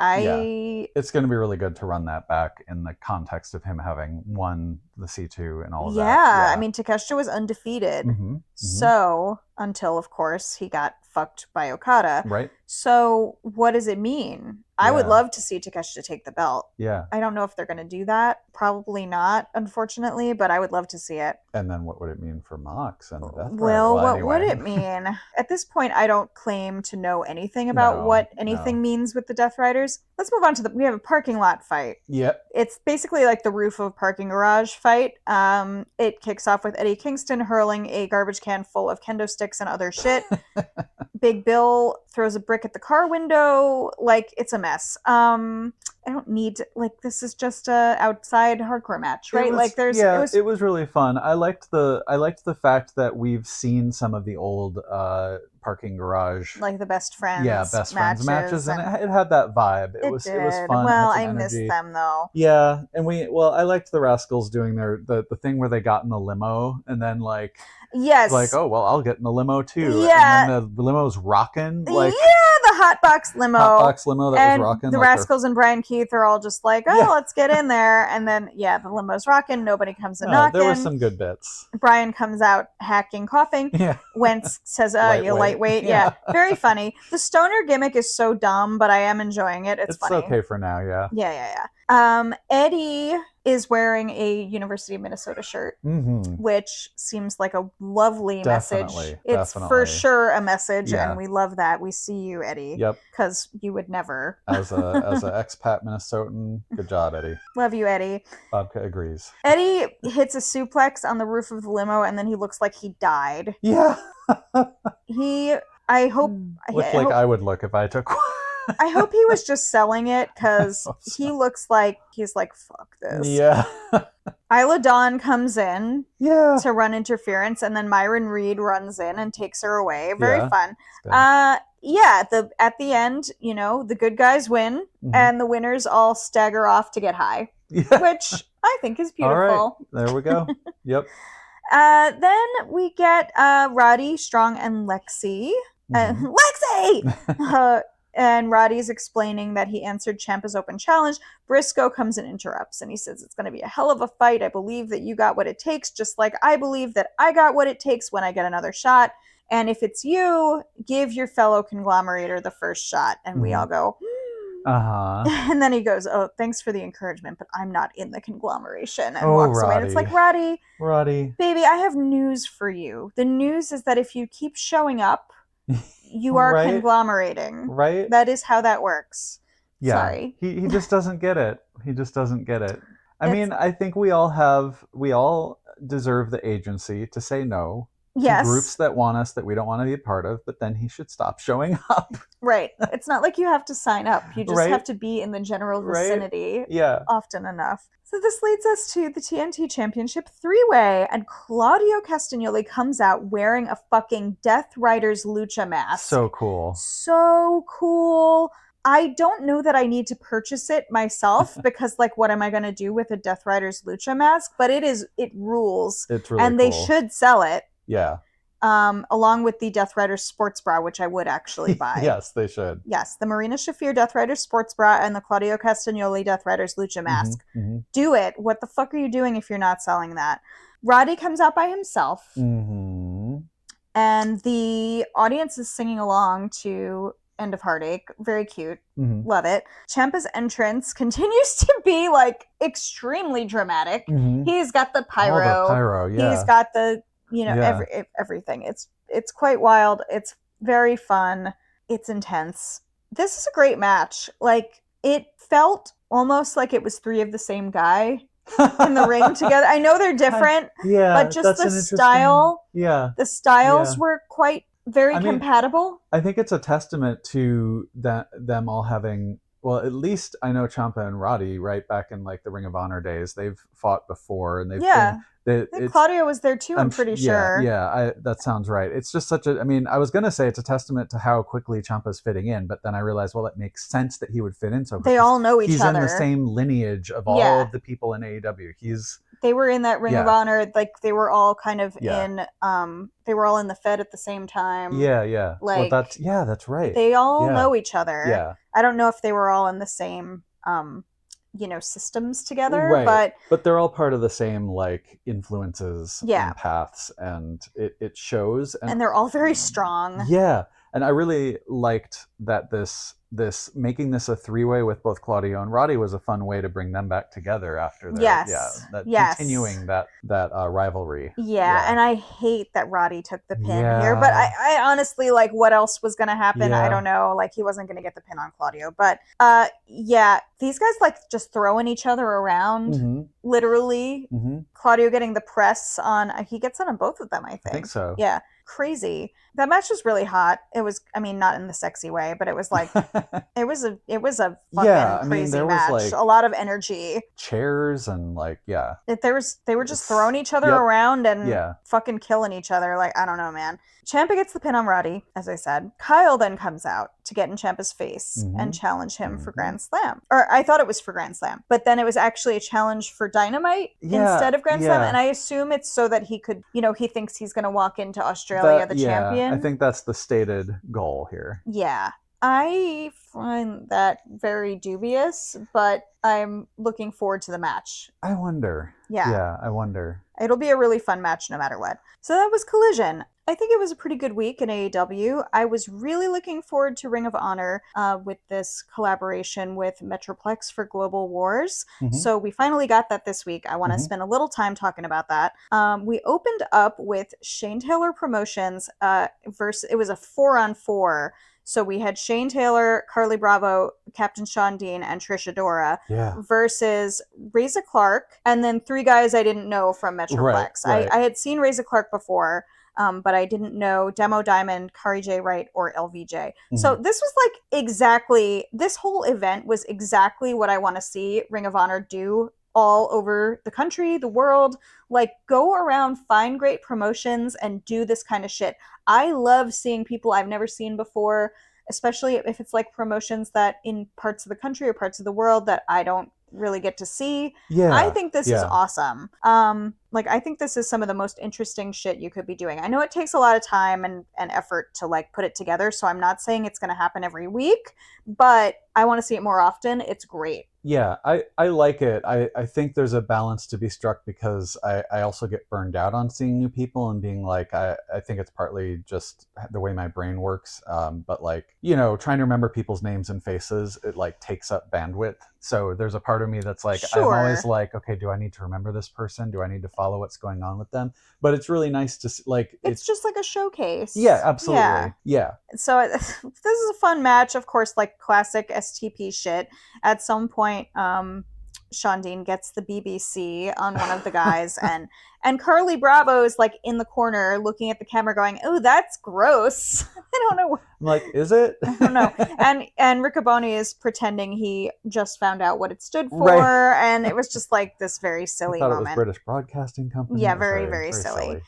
It's going to be really good to run that back in the context of him having won the C2 and all of that. Yeah, I mean, Takeshita was undefeated. So, until, of course, he got fucked by Okada. Right. So, what does it mean? I would love to see Takeshita take the belt. Yeah. I don't know if they're going to do that. Probably not, unfortunately, but I would love to see it. And then what would it mean for Mox and the Death Rider? Well, what would it mean? At this point, I don't claim to know anything about what anything means with the Death Riders. Let's move on to we have a parking lot fight. Yep. It's basically like the roof of a parking garage fight. It kicks off with Eddie Kingston hurling a garbage can full of kendo sticks and other shit. Big Bill throws a brick at the car window. Like, it's a mess. I don't need to, like, this is just a outside hardcore match, right? It was really fun. I liked the fact that we've seen some of the old parking garage, like the best friends, friends matches, and it had that vibe. It was fun. Well, I missed them though. Yeah, and I liked the Rascals doing the thing where they got in the limo and then like. Yes. Like, oh, well, I'll get in the limo too. Yeah. And then the limo's rocking. Like, the hotbox limo. Hotbox limo that was rocking. The Rascals and Brian Keith are all just like, let's get in there. And then, the limo's rocking. Nobody comes to knock in. There were some good bits. Brian comes out hacking, coughing. Yeah. Wentz says, you lightweight. Yeah. Very funny. The stoner gimmick is so dumb, but I am enjoying it. It's funny. It's okay for now, yeah. Yeah. Eddie is wearing a University of Minnesota shirt, which seems like a lovely message. It's for sure a message, and we love that. We see you, Eddie. Yep. Because you would never. As a expat Minnesotan, good job, Eddie. Love you, Eddie. Bobka agrees. Eddie hits a suplex on the roof of the limo, and then he looks like he died. Yeah. I hope. I would look if I took one. I hope he was just selling it because he looks like he's like, fuck this. Yeah. Isla Dawn comes in to run interference, and then Myron Reed runs in and takes her away. Very fun. At the end, the good guys win, and the winners all stagger off to get high, which I think is beautiful. All right. There we go. Yep. Then we get Roddy, Strong, and Lexi. Lexi! And Roddy's explaining that he answered Ciampa's open challenge. Briscoe comes and interrupts, and he says, it's going to be a hell of a fight. I believe that you got what it takes, just like I believe that I got what it takes when I get another shot. And if it's you, give your fellow conglomerator the first shot. And we all go, And then he goes, oh, thanks for the encouragement, but I'm not in the conglomeration, and walks away. And it's like, Roddy, baby, I have news for you. The news is that if you keep showing up, you are conglomerating. Right. That is how that works. Yeah. Sorry. He just doesn't get it. I mean, I think we all deserve the agency to say no to groups that want us that we don't want to be a part of, but then he should stop showing up. Right. It's not like you have to sign up. You just have to be in the general vicinity often enough. So this leads us to the TNT Championship 3-way, and Claudio Castagnoli comes out wearing a fucking Death Rider's lucha mask. So cool. So cool. I don't know that I need to purchase it myself because, like, what am I going to do with a Death Rider's lucha mask? But it rules. It's really and they should sell it. Yeah. Along with the Death Rider sports bra, which I would actually buy. Yes, they should. Yes, the Marina Shafir Death Rider sports bra and the Claudio Castagnoli Death Rider's lucha mask. Do it. What the fuck are you doing if you're not selling that? Roddy comes out by himself. And the audience is singing along to End of Heartache. Very cute. Love it. Ciampa's entrance continues to be, like, extremely dramatic. He's got the pyro. Oh, the pyro, yeah. He's got the... everything. It's quite wild. It's very fun. It's intense. This is a great match. Like, it felt almost like it was three of the same guy in the ring together. I know they're different, but just the style. Yeah. The styles were quite very compatible. I think it's a testament to them all having. Well, at least I know Ciampa and Roddy, right back in like the Ring of Honor days, they've fought before, and they've been, Claudio was there too. I'm pretty sure. Yeah, that sounds right. It's just such a. I mean, I was gonna say it's a testament to how quickly Ciampa's fitting in, but then I realized, well, it makes sense that he would fit in so quickly. They all know each other. He's in the same lineage of all of the people in AEW. They were in that Ring of Honor, like they were all kind of in. They were all in the Fed at the same time. Yeah. Like, well, that's right. They all know each other. Yeah. I don't know if they were all in the same systems together. Right. But they're all part of the same like influences and paths, and it shows. And they're all very strong. Yeah. And I really liked that this making this a three-way with both Claudio and Roddy was a fun way to bring them back together after their continuing that rivalry. Yeah, and I hate that Roddy took the pin here, but I honestly, like, what else was gonna happen? I don't know. Like, he wasn't gonna get the pin on Claudio, but these guys like just throwing each other around, literally. Claudio getting the press on, he gets it on both of them, I think. I think so. Yeah. Crazy. That match was really hot. It was, I mean, not in the sexy way, but it was like it was a fucking crazy match. Was, like, a lot of energy. Chairs and like they were just throwing each other around and fucking killing each other. Like, I don't know, man. Ciampa gets the pin on Roddy, as I said. Kyle then comes out to get in Ciampa's face and challenge him for Grand Slam. Or I thought it was for Grand Slam, but then it was actually a challenge for Dynamite instead of Grand Slam. And I assume it's so that he could, he thinks he's going to walk into Australia the champion. I think that's the stated goal here. Yeah. I find that very dubious, but I'm looking forward to the match. I wonder. Yeah, I wonder. It'll be a really fun match no matter what. So that was Collision. I think it was a pretty good week in AEW. I was really looking forward to Ring of Honor with this collaboration with Metroplex for Global Wars. So we finally got that this week. I want to spend a little time talking about that. We opened up with Shane Taylor Promotions versus, it was a 4-on-4. So we had Shane Taylor, Carly Bravo, Captain Shawn Dean, and Trish Adora versus Reza Clark, and then three guys I didn't know from Metroplex. Right. I had seen Reza Clark before, but I didn't know Demo Diamond, Kari J. Wright, or LVJ. So this was like this whole event was exactly what I want to see Ring of Honor do all over the country, the world. Like, go around, find great promotions, and do this kind of shit. I love seeing people I've never seen before, especially if it's like promotions that in parts of the country or parts of the world that I don't really get to see. I think this is awesome. I think this is some of the most interesting shit you could be doing. I know it takes a lot of time and effort to like put it together, so I'm not saying it's going to happen every week, but I want to see it more often. It's great. Yeah, I like it. I think there's a balance to be struck because I also get burned out on seeing new people and being like, I think it's partly just the way my brain works. But like, trying to remember people's names and faces, it like takes up bandwidth. So there's a part of me that's like, I'm always like, okay, do I need to remember this person? Do I need to follow what's going on with them? But it's really nice to like, it's just like a showcase. Yeah, absolutely. Yeah. So this is a fun match, of course, like classic STP shit. At some point, Shawn Dean gets the BBC on one of the guys, and Carly Bravo is like in the corner looking at the camera going, oh, that's gross. I don't know. I'm like, is it? I don't know. And Riccaboni is pretending he just found out what it stood for, and it was just like this very silly moment. It was British Broadcasting Company. Yeah, very silly.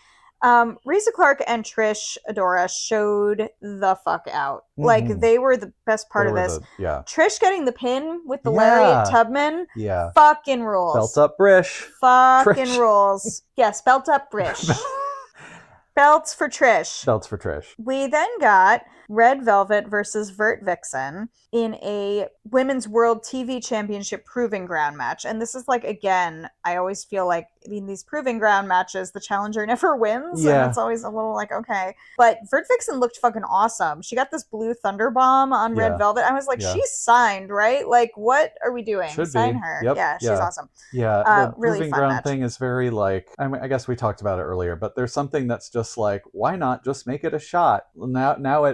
Reza Clark and Trish Adora showed the fuck out. Like, they were the best part of this. Trish getting the pin with the Lariat Tubman. Yeah. Fucking rules. Belt up Brish. Fucking rules. Yes, belt up Brish. Belts for Trish. Belts for Trish. We then got Red Velvet versus Vert Vixen in a Women's World TV Championship Proving Ground match. And this is like, again, I always feel like in these Proving Ground matches, the challenger never wins. Yeah. And it's always a little like, okay. But Vert Vixen looked fucking awesome. She got this blue thunder bomb on Red Velvet. I was like, she's signed, right? Like, what are we doing? Sign her. Yep. Yeah, she's awesome. Yeah, the really Proving Ground thing is very like, I guess we talked about it earlier, but there's something that's just like, why not just make it a shot? Now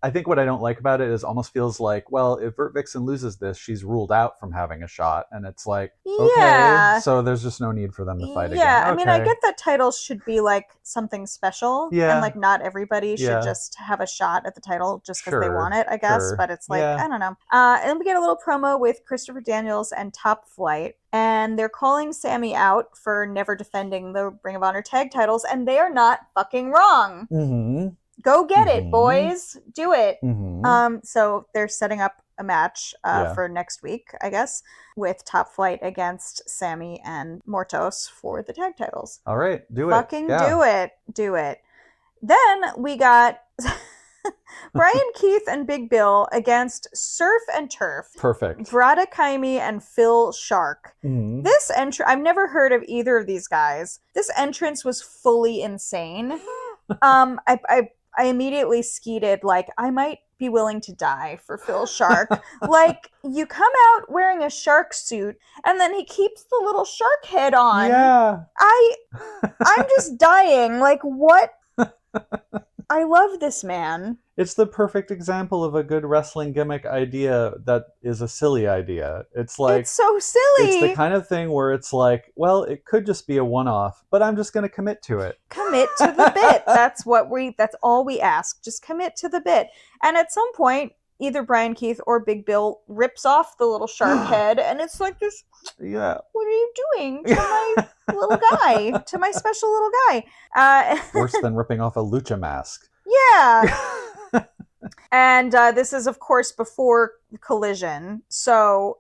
I think what I don't like about it is almost feels like, well, if Vert Vixen loses this, she's ruled out from having a shot. And it's like, okay, so there's just no need for them to fight again. Yeah, I mean, I get that titles should be like something special. Yeah. And like not everybody should just have a shot at the title just because they want it, I guess. But it's like, I don't know. And we get a little promo with Christopher Daniels and Top Flight. And they're calling Sammy out for never defending the Ring of Honor tag titles. And they are not fucking wrong. Mm-hmm. Go get it, boys. Do it. Mm-hmm. So they're setting up a match for next week, I guess, with Top Flight against Sammy and Mortos for the tag titles. All right, do it. Fucking do it. Do it. Then we got Brian Keith and Big Bill against Surf and Turf. Perfect. Brada Kaimi and Phil Shark. Mm-hmm. This I've never heard of either of these guys. This entrance was fully insane. I immediately skeeted, like, I might be willing to die for Phil Shark. Like, you come out wearing a shark suit, and then he keeps the little shark head on. Yeah. I'm just dying. Like, what? I love this man. It's the perfect example of a good wrestling gimmick idea that is a silly idea. It's like, it's so silly. It's the kind of thing where it's like, well, it could just be a one-off, but I'm just going to commit to it. Commit to the bit. That's all we ask. Just commit to the bit. And at some point, either Brian Keith or Big Bill rips off the little shark head, and it's like this. Yeah. What are you doing to my little guy? To my special little guy? Worse than ripping off a lucha mask. Yeah. And this is, of course, before Collision. So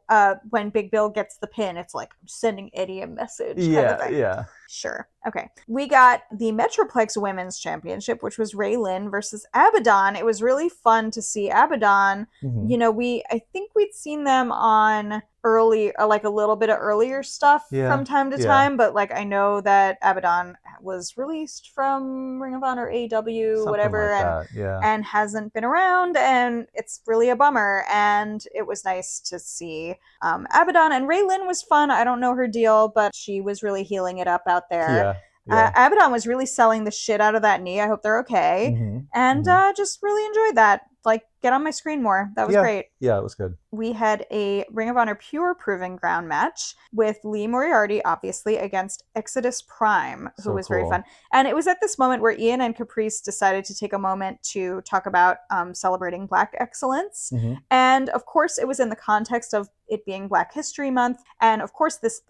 when Big Bill gets the pin, it's like, I'm sending Eddie a message. Yeah. Sure. Okay. We got the Metroplex Women's Championship, which was Ray Lynn versus Abaddon. It was really fun to see Abaddon. Mm-hmm. You know, I think we'd seen them on early, like a little bit of earlier stuff from time to time, but like I know that Abaddon was released from Ring of Honor, AEW, Something whatever, like and hasn't been around, and it's really a bummer. And it was nice to see Abaddon, and Ray Lynn was fun. I don't know her deal, but she was really healing it up out there. Yeah. Abaddon was really selling the shit out of that knee. I hope they're okay. Mm-hmm. And just really enjoyed that. Like, get on my screen more. That was great. Yeah, it was good. We had a Ring of Honor Pure Proving Ground match with Lee Moriarty, obviously, against Exodus Prime, who was very fun. And it was at this moment where Ian and Caprice decided to take a moment to talk about celebrating Black excellence. Mm-hmm. And of course, it was in the context of it being Black History Month. And of course, this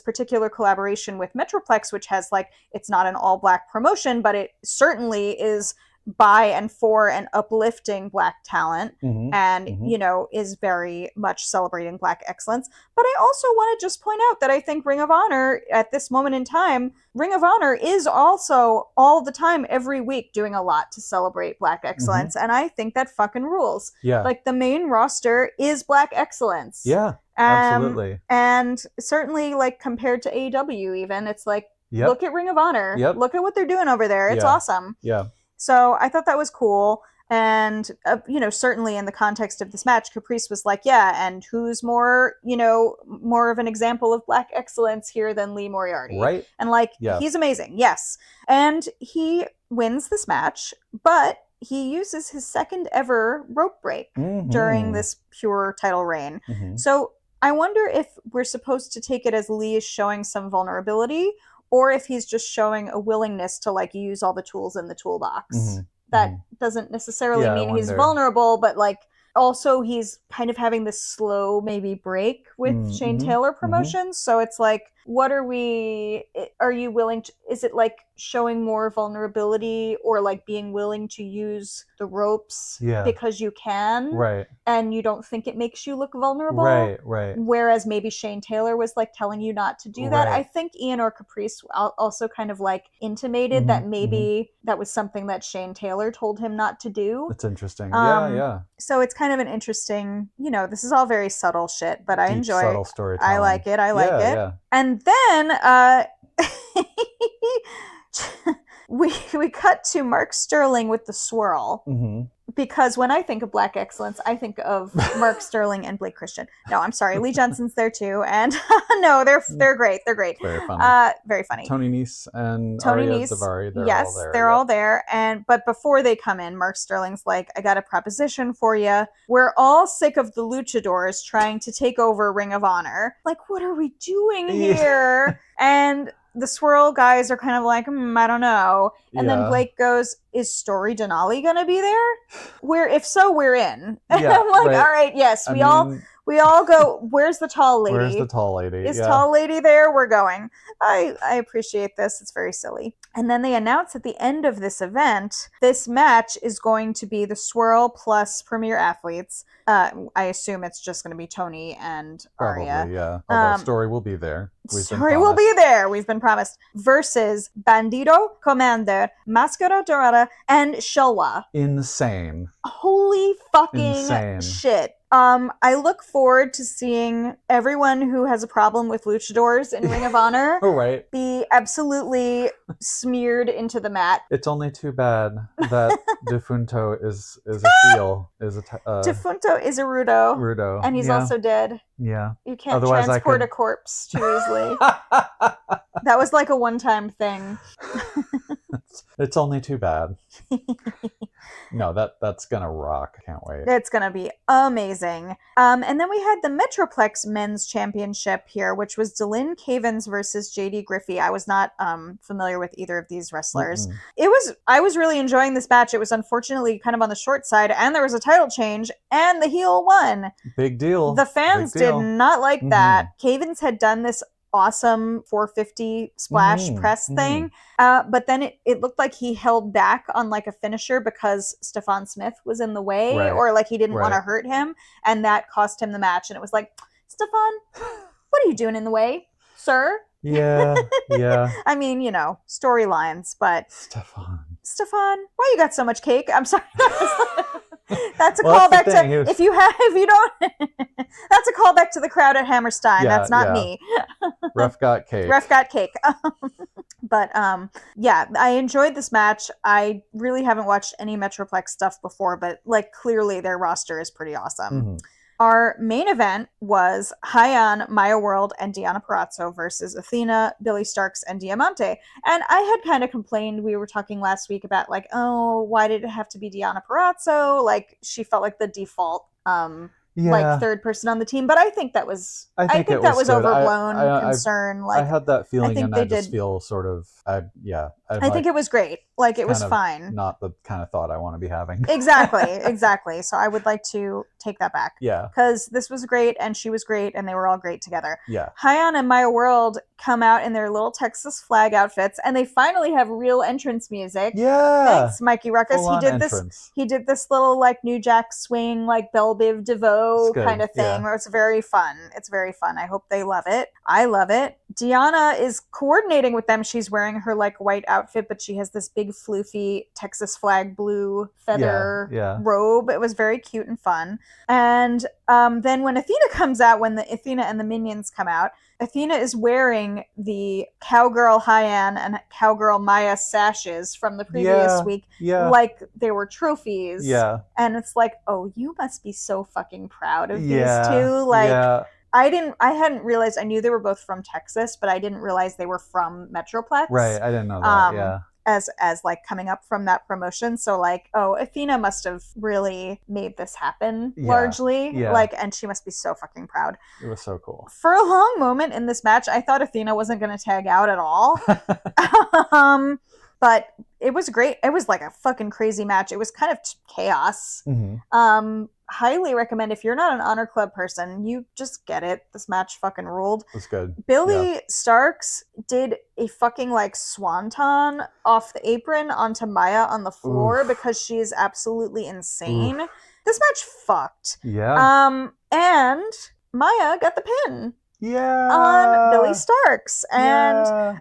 particular collaboration with Metroplex, which has, like, it's not an all Black promotion, but it certainly is by and for and uplifting Black talent, and you know, is very much celebrating Black excellence. But I also want to just point out that I think Ring of Honor at this moment in time, Ring of Honor is also all the time, every week, doing a lot to celebrate Black excellence, and I think that fucking rules. Yeah, like the main roster is Black excellence. Yeah, absolutely. And certainly, like, compared to AEW, even, it's like, look at Ring of Honor. Look at what they're doing over there. It's awesome. Yeah. So I thought that was cool. And, you know, certainly in the context of this match, Caprice was like, yeah, and who's more, you know, more of an example of Black excellence here than Lee Moriarty? Right. And, like, he's amazing. Yes. And he wins this match, but he uses his second ever rope break during this pure title reign. So I wonder if we're supposed to take it as Lee is showing some vulnerability, or if he's just showing a willingness to, like, use all the tools in the toolbox. That doesn't necessarily mean he's vulnerable, but, like, also he's kind of having this slow maybe break with Shane Taylor promotions. So it's like, what are you willing to, is it like showing more vulnerability, or like being willing to use the ropes because you can, right, and you don't think it makes you look vulnerable, right, whereas maybe Shane Taylor was like telling you not to do that. I think Ian or Caprice also kind of like intimated that maybe that was something that Shane Taylor told him not to do. That's interesting. Yeah. So it's kind of an interesting, you know, this is all very subtle shit, but I enjoy subtle storytelling. I like it. Yeah. And then we cut to Mark Sterling with the swirl. Because when I think of Black excellence, I think of Mark Sterling and Blake Christian. No, I'm sorry, Lee Johnson's there too, and no, they're great. They're great. Very funny. Very funny. Tony Nese and Tony Arya Nese, Daivari, they're all there. But before they come in, Mark Sterling's like, I got a proposition for you. We're all sick of the luchadors trying to take over Ring of Honor. Like, what are we doing here? And the swirl guys are kind of like, I don't know. And then Blake goes, is Story Denali gonna be there? If so, we're in. And I'm like, all right, yes. We all go, where's the tall lady? Where's the tall lady? Is tall lady there? We're going. I appreciate this. It's very silly. And then they announce at the end of this event, this match is going to be the swirl plus premier athletes. I assume it's just going to be Tony and Arya. Probably, yeah. Although Story will be there. Story will be there. We've been promised. Versus Bandido, Commander, Máscara Dorada, Thekla, and Shelwa. Insane. Holy fucking shit. I look forward to seeing everyone who has a problem with luchadors in Ring of Honor right. be absolutely smeared into the mat. It's only too bad that Defunto is a heel. Defunto is a Rudo. And he's also dead. Yeah. You can't transport a corpse too easily. That was like a one-time thing. It's only too bad. No, that's gonna rock. I can't wait. It's gonna be amazing. And then we had the Metroplex Men's Championship here, which was Dylan Cavens versus JD Griffey. I was not familiar with either of these wrestlers. I was really enjoying this match. It was unfortunately kind of on the short side, and there was a title change, and the heel won. Big deal. The fans did not like that. Cavens had done this awesome 450 splash press thing, but then it looked like he held back on like a finisher because Stephon Smith was in the way, or like he didn't want to hurt him, and that cost him the match. And it was like, Stephon, what are you doing in the way, sir? Yeah. I mean, you know, storylines, but Stephon, why you got so much cake? I'm sorry. That's a callback to if you don't. That's a callback to the crowd at Hammerstein. That's not me. Ref got cake. But I enjoyed this match. I really haven't watched any Metroplex stuff before, but like clearly their roster is pretty awesome. Our main event was Hyan, Maya World, and Deonna Purrazzo versus Athena, Billy Starks, and Diamante. And I had kind of complained, we were talking last week about like, oh, why did it have to be Deonna Purrazzo? Like, she felt like the default like third person on the team, but I think that was I think that was overblown concern. I had that feeling, and I just feel sort of I think it was great. Like it was fine. Not the kind of thought I want to be having. Exactly. So I would like to take that back. Yeah. Because this was great, and she was great, and they were all great together. Yeah. Hyan and Maya World come out in their little Texas flag outfits, and they finally have real entrance music. Yeah. Thanks, Mikey Ruckus. He did this little like New Jack Swing, like Belle Biv DeVoe kind of thing, where it's very fun. It's very fun. I hope they love it. I love it. Deonna is coordinating with them. She's wearing her like white outfit, but she has this big floofy Texas flag blue feather robe. It was very cute and fun. And then when Athena comes out, when the Athena and the minions come out, Athena is wearing the Cowgirl Hyan and Cowgirl Maya sashes from the previous week, like they were trophies. Yeah. And it's like, oh, you must be so fucking proud of these two. Like, I hadn't realized. I knew they were both from Texas, but I didn't realize they were from Metroplex. Right, I didn't know that. As like coming up from that promotion, so like, oh, Athena must have really made this happen largely. Like, and she must be so fucking proud. It was so cool. For a long moment in this match, I thought Athena wasn't going to tag out at all. But it was great. It was like a fucking crazy match. It was kind of chaos. Highly recommend, if you're not an Honor Club person, you just get it. This match fucking ruled. It's good. Billy Starks did a fucking like swanton off the apron onto Maya on the floor because she is absolutely insane. This match fucked. Yeah. And Maya got the pin. On Billy Starks. And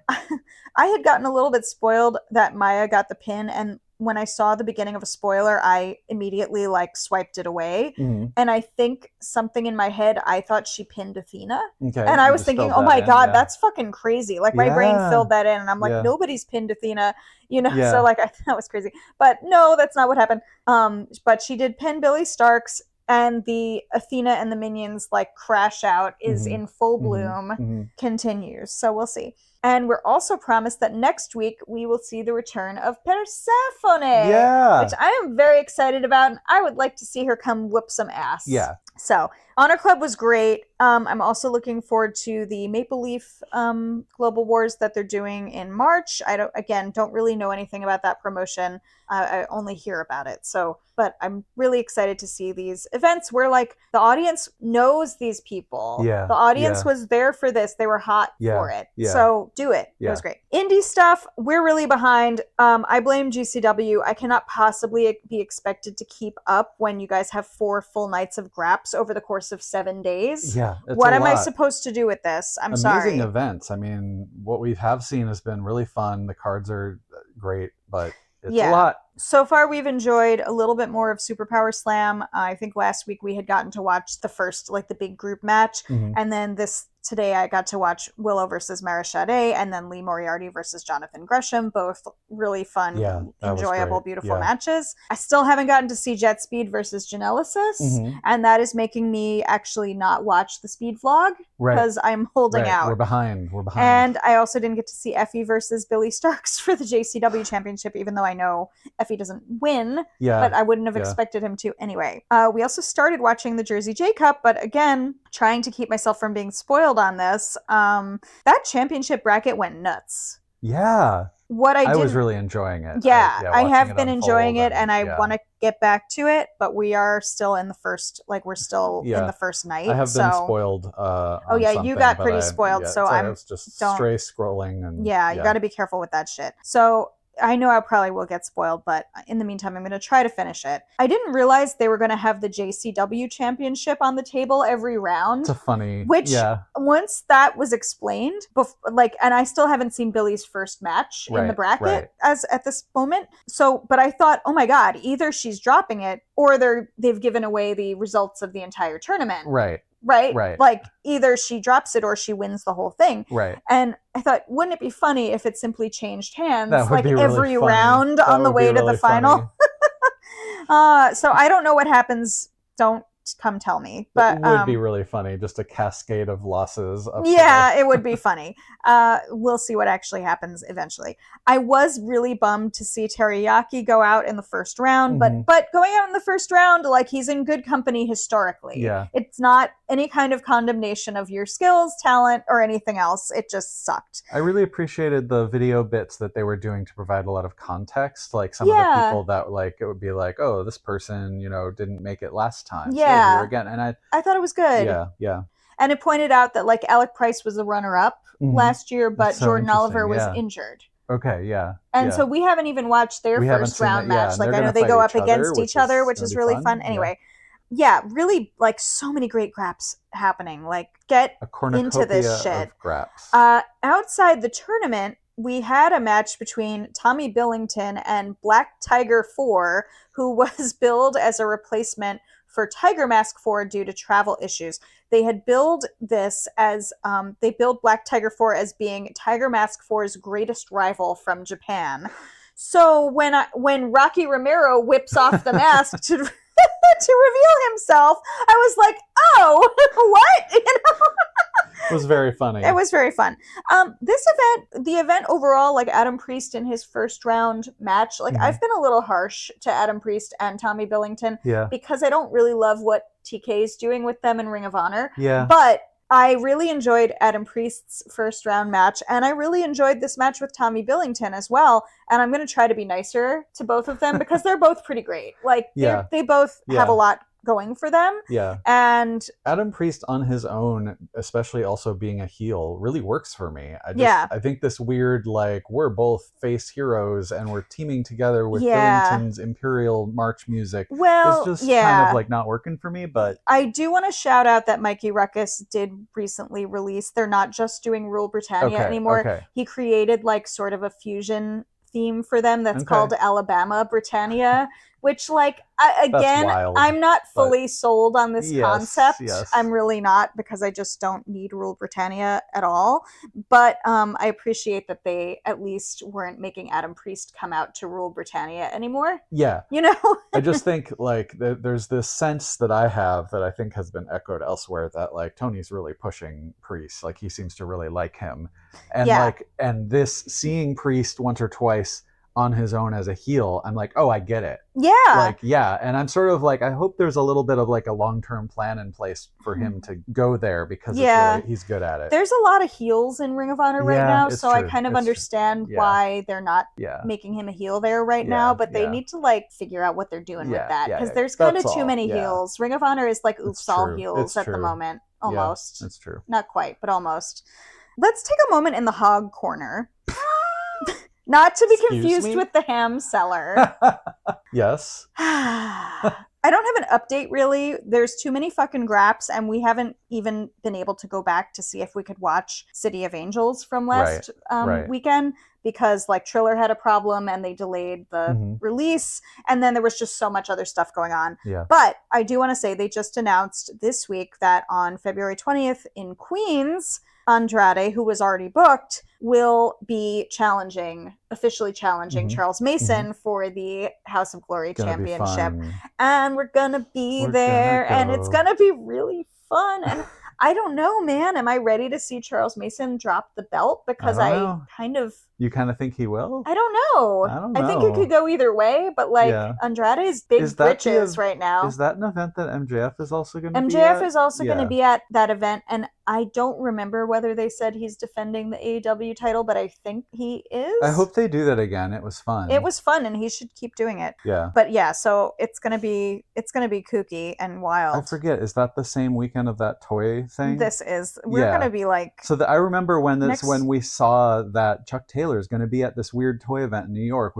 I had gotten a little bit spoiled that Maya got the pin, and when I saw the beginning of a spoiler, I immediately like swiped it away. And I think something in my head, I thought she pinned Athena. Okay. And I was thinking, oh my God, that's fucking crazy. Like my brain filled that in, and I'm like, nobody's pinned Athena, you know? So like, that was crazy. But no, that's not what happened. But she did pin Billy Starks, and the Athena and the minions like crash out is in full bloom, continues. So we'll see. And we're also promised that next week we will see the return of Persephone, which I am very excited about, and I would like to see her come whoop some ass. So Honor Club was great. I'm also looking forward to the Maple Leaf Global Wars that they're doing in March. I don't really know anything about that promotion. I only hear about it. So, but I'm really excited to see these events where like the audience knows these people. The audience was there for this. They were hot for it. So do it. It was great. Indie stuff, we're really behind. I blame GCW. I cannot possibly be expected to keep up when you guys have 4 full nights of graps over the course of 7 days. What am I supposed to do with this? I'm sorry. Amazing events. I mean, what we have seen has been really fun. The cards are great, but it's a lot. So far, we've enjoyed a little bit more of Superpower Slam. I think last week we had gotten to watch the first, like, the big group match. And then today I got to watch Willow versus Mara Sade, and then Lee Moriarty versus Jonathan Gresham. Both really fun, enjoyable, beautiful matches. I still haven't gotten to see Jet Speed versus Genesis, and that is making me actually not watch the Speed vlog because I'm holding out. We're behind. And I also didn't get to see Effie versus Billy Starks for the JCW Championship, even though I know Effie doesn't win, but I wouldn't have expected him to anyway. We also started watching the Jersey J Cup, but again, trying to keep myself from being spoiled on this. That championship bracket went nuts. Yeah. I was really enjoying it. I have been enjoying it, and I want to get back to it, but we are still in the first, we're still in the first night. I have been spoiled. You got pretty spoiled, so I was just stray scrolling. And, you got to be careful with that shit. So I know I probably will get spoiled, but in the meantime, I'm going to try to finish it. I didn't realize they were going to have the JCW Championship on the table every round. It's a funny... Once that was explained, and I still haven't seen Billy's first match in the bracket as at this moment. So, but I thought, oh my God, either she's dropping it or they've given away the results of the entire tournament. Right. Like, either she drops it or she wins the whole thing. Right. And I thought, wouldn't it be funny if it simply changed hands, like every round on the way to the final? So I don't know what happens. Don't come tell me. But it would be really funny, just a cascade of losses. It would be funny. We'll see what actually happens eventually. I was really bummed to see Teriyaki go out in the first round, but going out in the first round, like, he's in good company historically. Yeah. It's not any kind of condemnation of your skills, talent, or anything else. It just sucked. I really appreciated the video bits that they were doing to provide a lot of context. Like, some of the people that, like, it would be like, oh, this person, didn't make it last time. Yeah. So again, and I thought it was good. Yeah. And it pointed out that, like, Alec Price was the runner-up last year, but Jordan Oliver was injured. Okay, yeah. And so we haven't even watched their first round match. Like, I know they go up against each other, which is really fun. Anyway, really, like, so many great graps happening. Like, get into this shit. Outside the tournament, we had a match between Tommy Billington and Black Tiger 4, who was billed as a replacement for Tiger Mask 4 due to travel issues. They had billed this as, they billed Black Tiger 4 as being Tiger Mask 4's greatest rival from Japan. So when Rocky Romero whips off the mask to reveal himself, I was like, oh, what? It was very funny. It was very fun. The event overall, like, Adam Priest in his first round match, like, I've been a little harsh to Adam Priest and Tommy Billington because I don't really love what TK is doing with them in Ring of Honor. Yeah. But I really enjoyed Adam Priest's first round match, and I really enjoyed this match with Tommy Billington as well. And I'm going to try to be nicer to both of them because they're both pretty great. Like, they both have a lot going for them. Yeah. And Adam Priest on his own, especially also being a heel, really works for me. I think this weird, like, we're both face heroes and we're teaming together with Billington's Imperial March music is just kind of, like, not working for me. But I do want to shout out that Mikey Ruckus did recently release, they're not just doing Rule Britannia anymore. Okay. He created, like, sort of a fusion theme for them that's called Alabama Britannia, which, like, again, wild, I'm not fully sold on this concept. Yes. I'm really not, because I just don't need Rule Britannia at all. But I appreciate that they at least weren't making Adam Priest come out to Rule Britannia anymore. Yeah. I just think, like, there's this sense that I have that I think has been echoed elsewhere that, like, Tony's really pushing Priest. Like, he seems to really like him. And and this, seeing Priest once or twice on his own as a heel, I'm like, oh, I get it. And I'm sort of like, I hope there's a little bit of, like, a long-term plan in place for him to go there, because he's good at it. There's a lot of heels in Ring of Honor right now, so true. I kind of understand why they're not making him a heel there right now, but they need to, like, figure out what they're doing with that, because there's kind of too many heels. Ring of Honor is like oops all heels at the moment, almost. That's true. Not quite, but almost. Let's take a moment in the HOG Corner. Not to be confused with the Ham Cellar. Yes. I I don't have an update really. There's too many fucking graps, and we haven't even been able to go back to see if we could watch City of Angels from last weekend, because like Triller had a problem and they delayed the release, and then there was just so much other stuff going on. Yeah. But I do want to say they just announced this week that on February 20th in Queens, Andrade, who was already booked, will be officially challenging Charles Mason for the House of Glory Championship. And we're gonna be there, and it's gonna be really fun. And I don't know, man. Am I ready to see Charles Mason drop the belt? Because You kind of think he will? I don't know. I think it could go either way, but like Andrade's big britches right now. Is that an event that MJF is also going to be at? MJF is also going to be at that event, and I don't remember whether they said he's defending the AEW title, but I think he is. I hope they do that again. It was fun. It was fun, and he should keep doing it. Yeah. But yeah, so it's gonna be kooky and wild. I forget. Is that the same weekend of that toy thing? This is. We're gonna be like. So I remember when we saw that Chuck Taylor is going to be at this weird toy event in New York.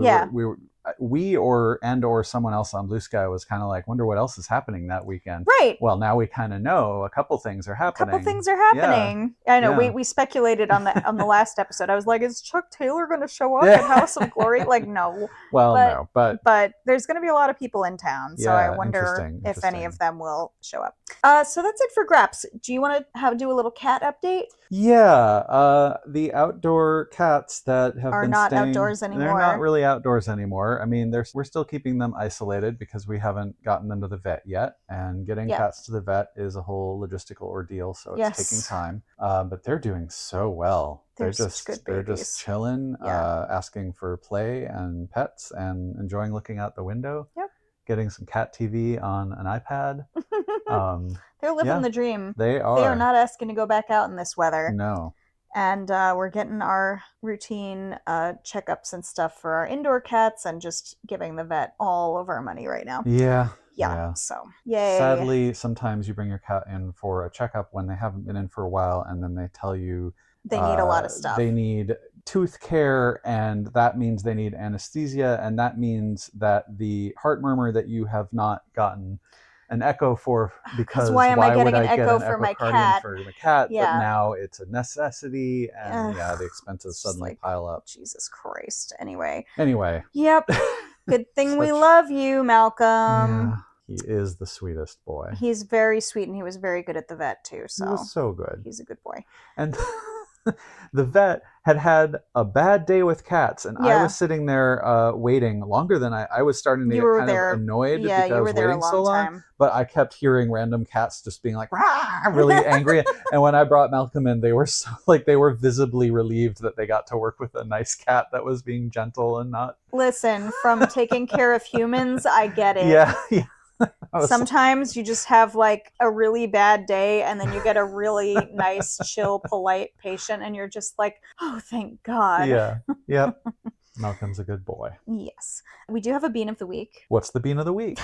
We or someone else on Blue Sky was kind of like, wonder what else is happening that weekend. Right. Well, now we kind of know a couple things are happening. Yeah. I know. Yeah. We speculated on the last episode. I was like, is Chuck Taylor going to show up at House of Glory? Like, no. Well, no, but there's going to be a lot of people in town, so I wonder if any of them will show up. So that's it for Graps. Do you want to do a little cat update? Yeah. The outdoor cats that have are been not staying, outdoors anymore. They're not really outdoors anymore. I mean, we're still keeping them isolated because we haven't gotten them to the vet yet, and getting cats to the vet is a whole logistical ordeal, so it's taking time. But they're doing so well. They're just chilling, asking for play and pets, and enjoying looking out the window. Yep. Getting some cat TV on an iPad. They're living the dream. They are. They are not asking to go back out in this weather. No. And we're getting our routine checkups and stuff for our indoor cats, and just giving the vet all of our money right now. Yeah. So, yay. Sadly, sometimes you bring your cat in for a checkup when they haven't been in for a while, and then they tell you they need a lot of stuff. They need tooth care, and that means they need anesthesia, and that means that the heart murmur that you have not gotten an echo for, because why am I getting an echo for my cat? But now it's a necessity, and the expenses suddenly pile up. Jesus Christ. Anyway. Yep. Good thing we love you, Malcolm. Yeah, he is the sweetest boy. He's very sweet, and he was very good at the vet too. So he was so good. He's a good boy. And the vet had a bad day with cats, and I was sitting there waiting longer than I was starting to get kind of annoyed because I was waiting so long. But I kept hearing random cats just being like, rah, really angry. And when I brought Malcolm in, they were they were visibly relieved that they got to work with a nice cat that was being gentle and not. Listen, from taking care of humans, I get it. Yeah. Sometimes you just have like a really bad day, and then you get a really nice, chill, polite patient, and you're just like, oh, thank God. Yeah. Yep. Malcolm's a good boy. Yes. We do have a bean of the week. What's the bean of the week?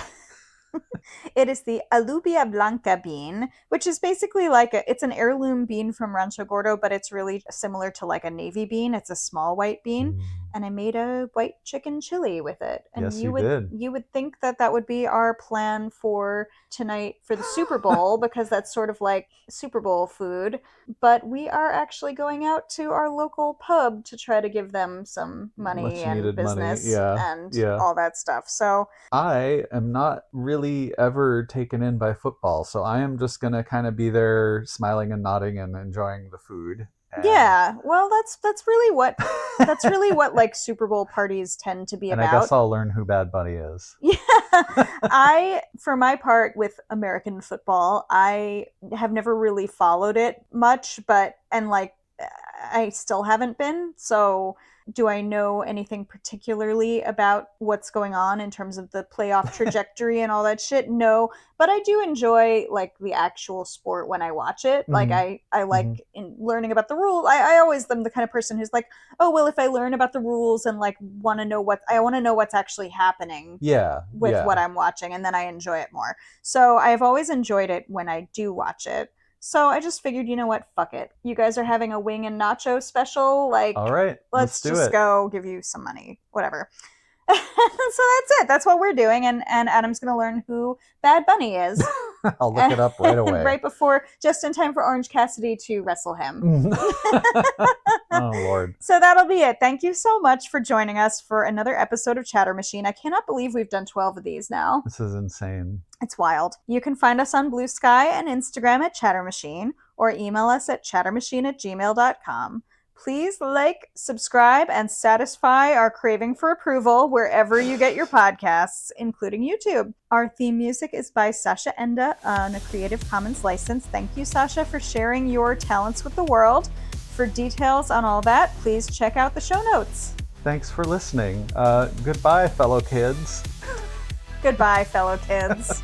It is the Alubia Blanca bean, which is basically it's an heirloom bean from Rancho Gordo, but it's really similar to like a navy bean. It's a small white bean, and I made a white chicken chili with it. And yes, you would think that would be our plan for tonight for the Super Bowl, because that's sort of like Super Bowl food. But we are actually going out to our local pub to try to give them some money and business and all that stuff. So I am not really ever taken in by football, so I am just gonna kind of be there smiling and nodding and enjoying the food. Yeah, well, that's really what like Super Bowl parties tend to be and about. I guess I'll learn who Bad Bunny is. Yeah, for my part with American football, I have never really followed it much, and I still haven't been. So, do I know anything particularly about what's going on in terms of the playoff trajectory and all that shit? No, but I do enjoy like the actual sport when I watch it. Like I like in learning about the rules. I always am the kind of person who's like, oh well, if I learn about the rules and like want to know what's actually happening. With what I'm watching, and then I enjoy it more. So I've always enjoyed it when I do watch it. So I just figured, you know what? Fuck it. You guys are having a wing and nacho special. Like, all right, let's just go give you some money. Whatever. So that's it. That's what we're doing. And Adam's going to learn who Bad Bunny is. I'll look it up right away. Right before, just in time for Orange Cassidy to wrestle him. Oh, Lord. So that'll be it. Thank you so much for joining us for another episode of Chatter Machine. I cannot believe we've done 12 of these now. This is insane. It's wild. You can find us on Blue Sky and Instagram at Chatter Machine, or email us at chattermachine@gmail.com. Please like, subscribe, and satisfy our craving for approval wherever you get your podcasts, including YouTube. Our theme music is by Sasha Enda on a Creative Commons license. Thank you, Sasha, for sharing your talents with the world. For details on all that, please check out the show notes. Thanks for listening. Goodbye, fellow kids. Goodbye, fellow kids.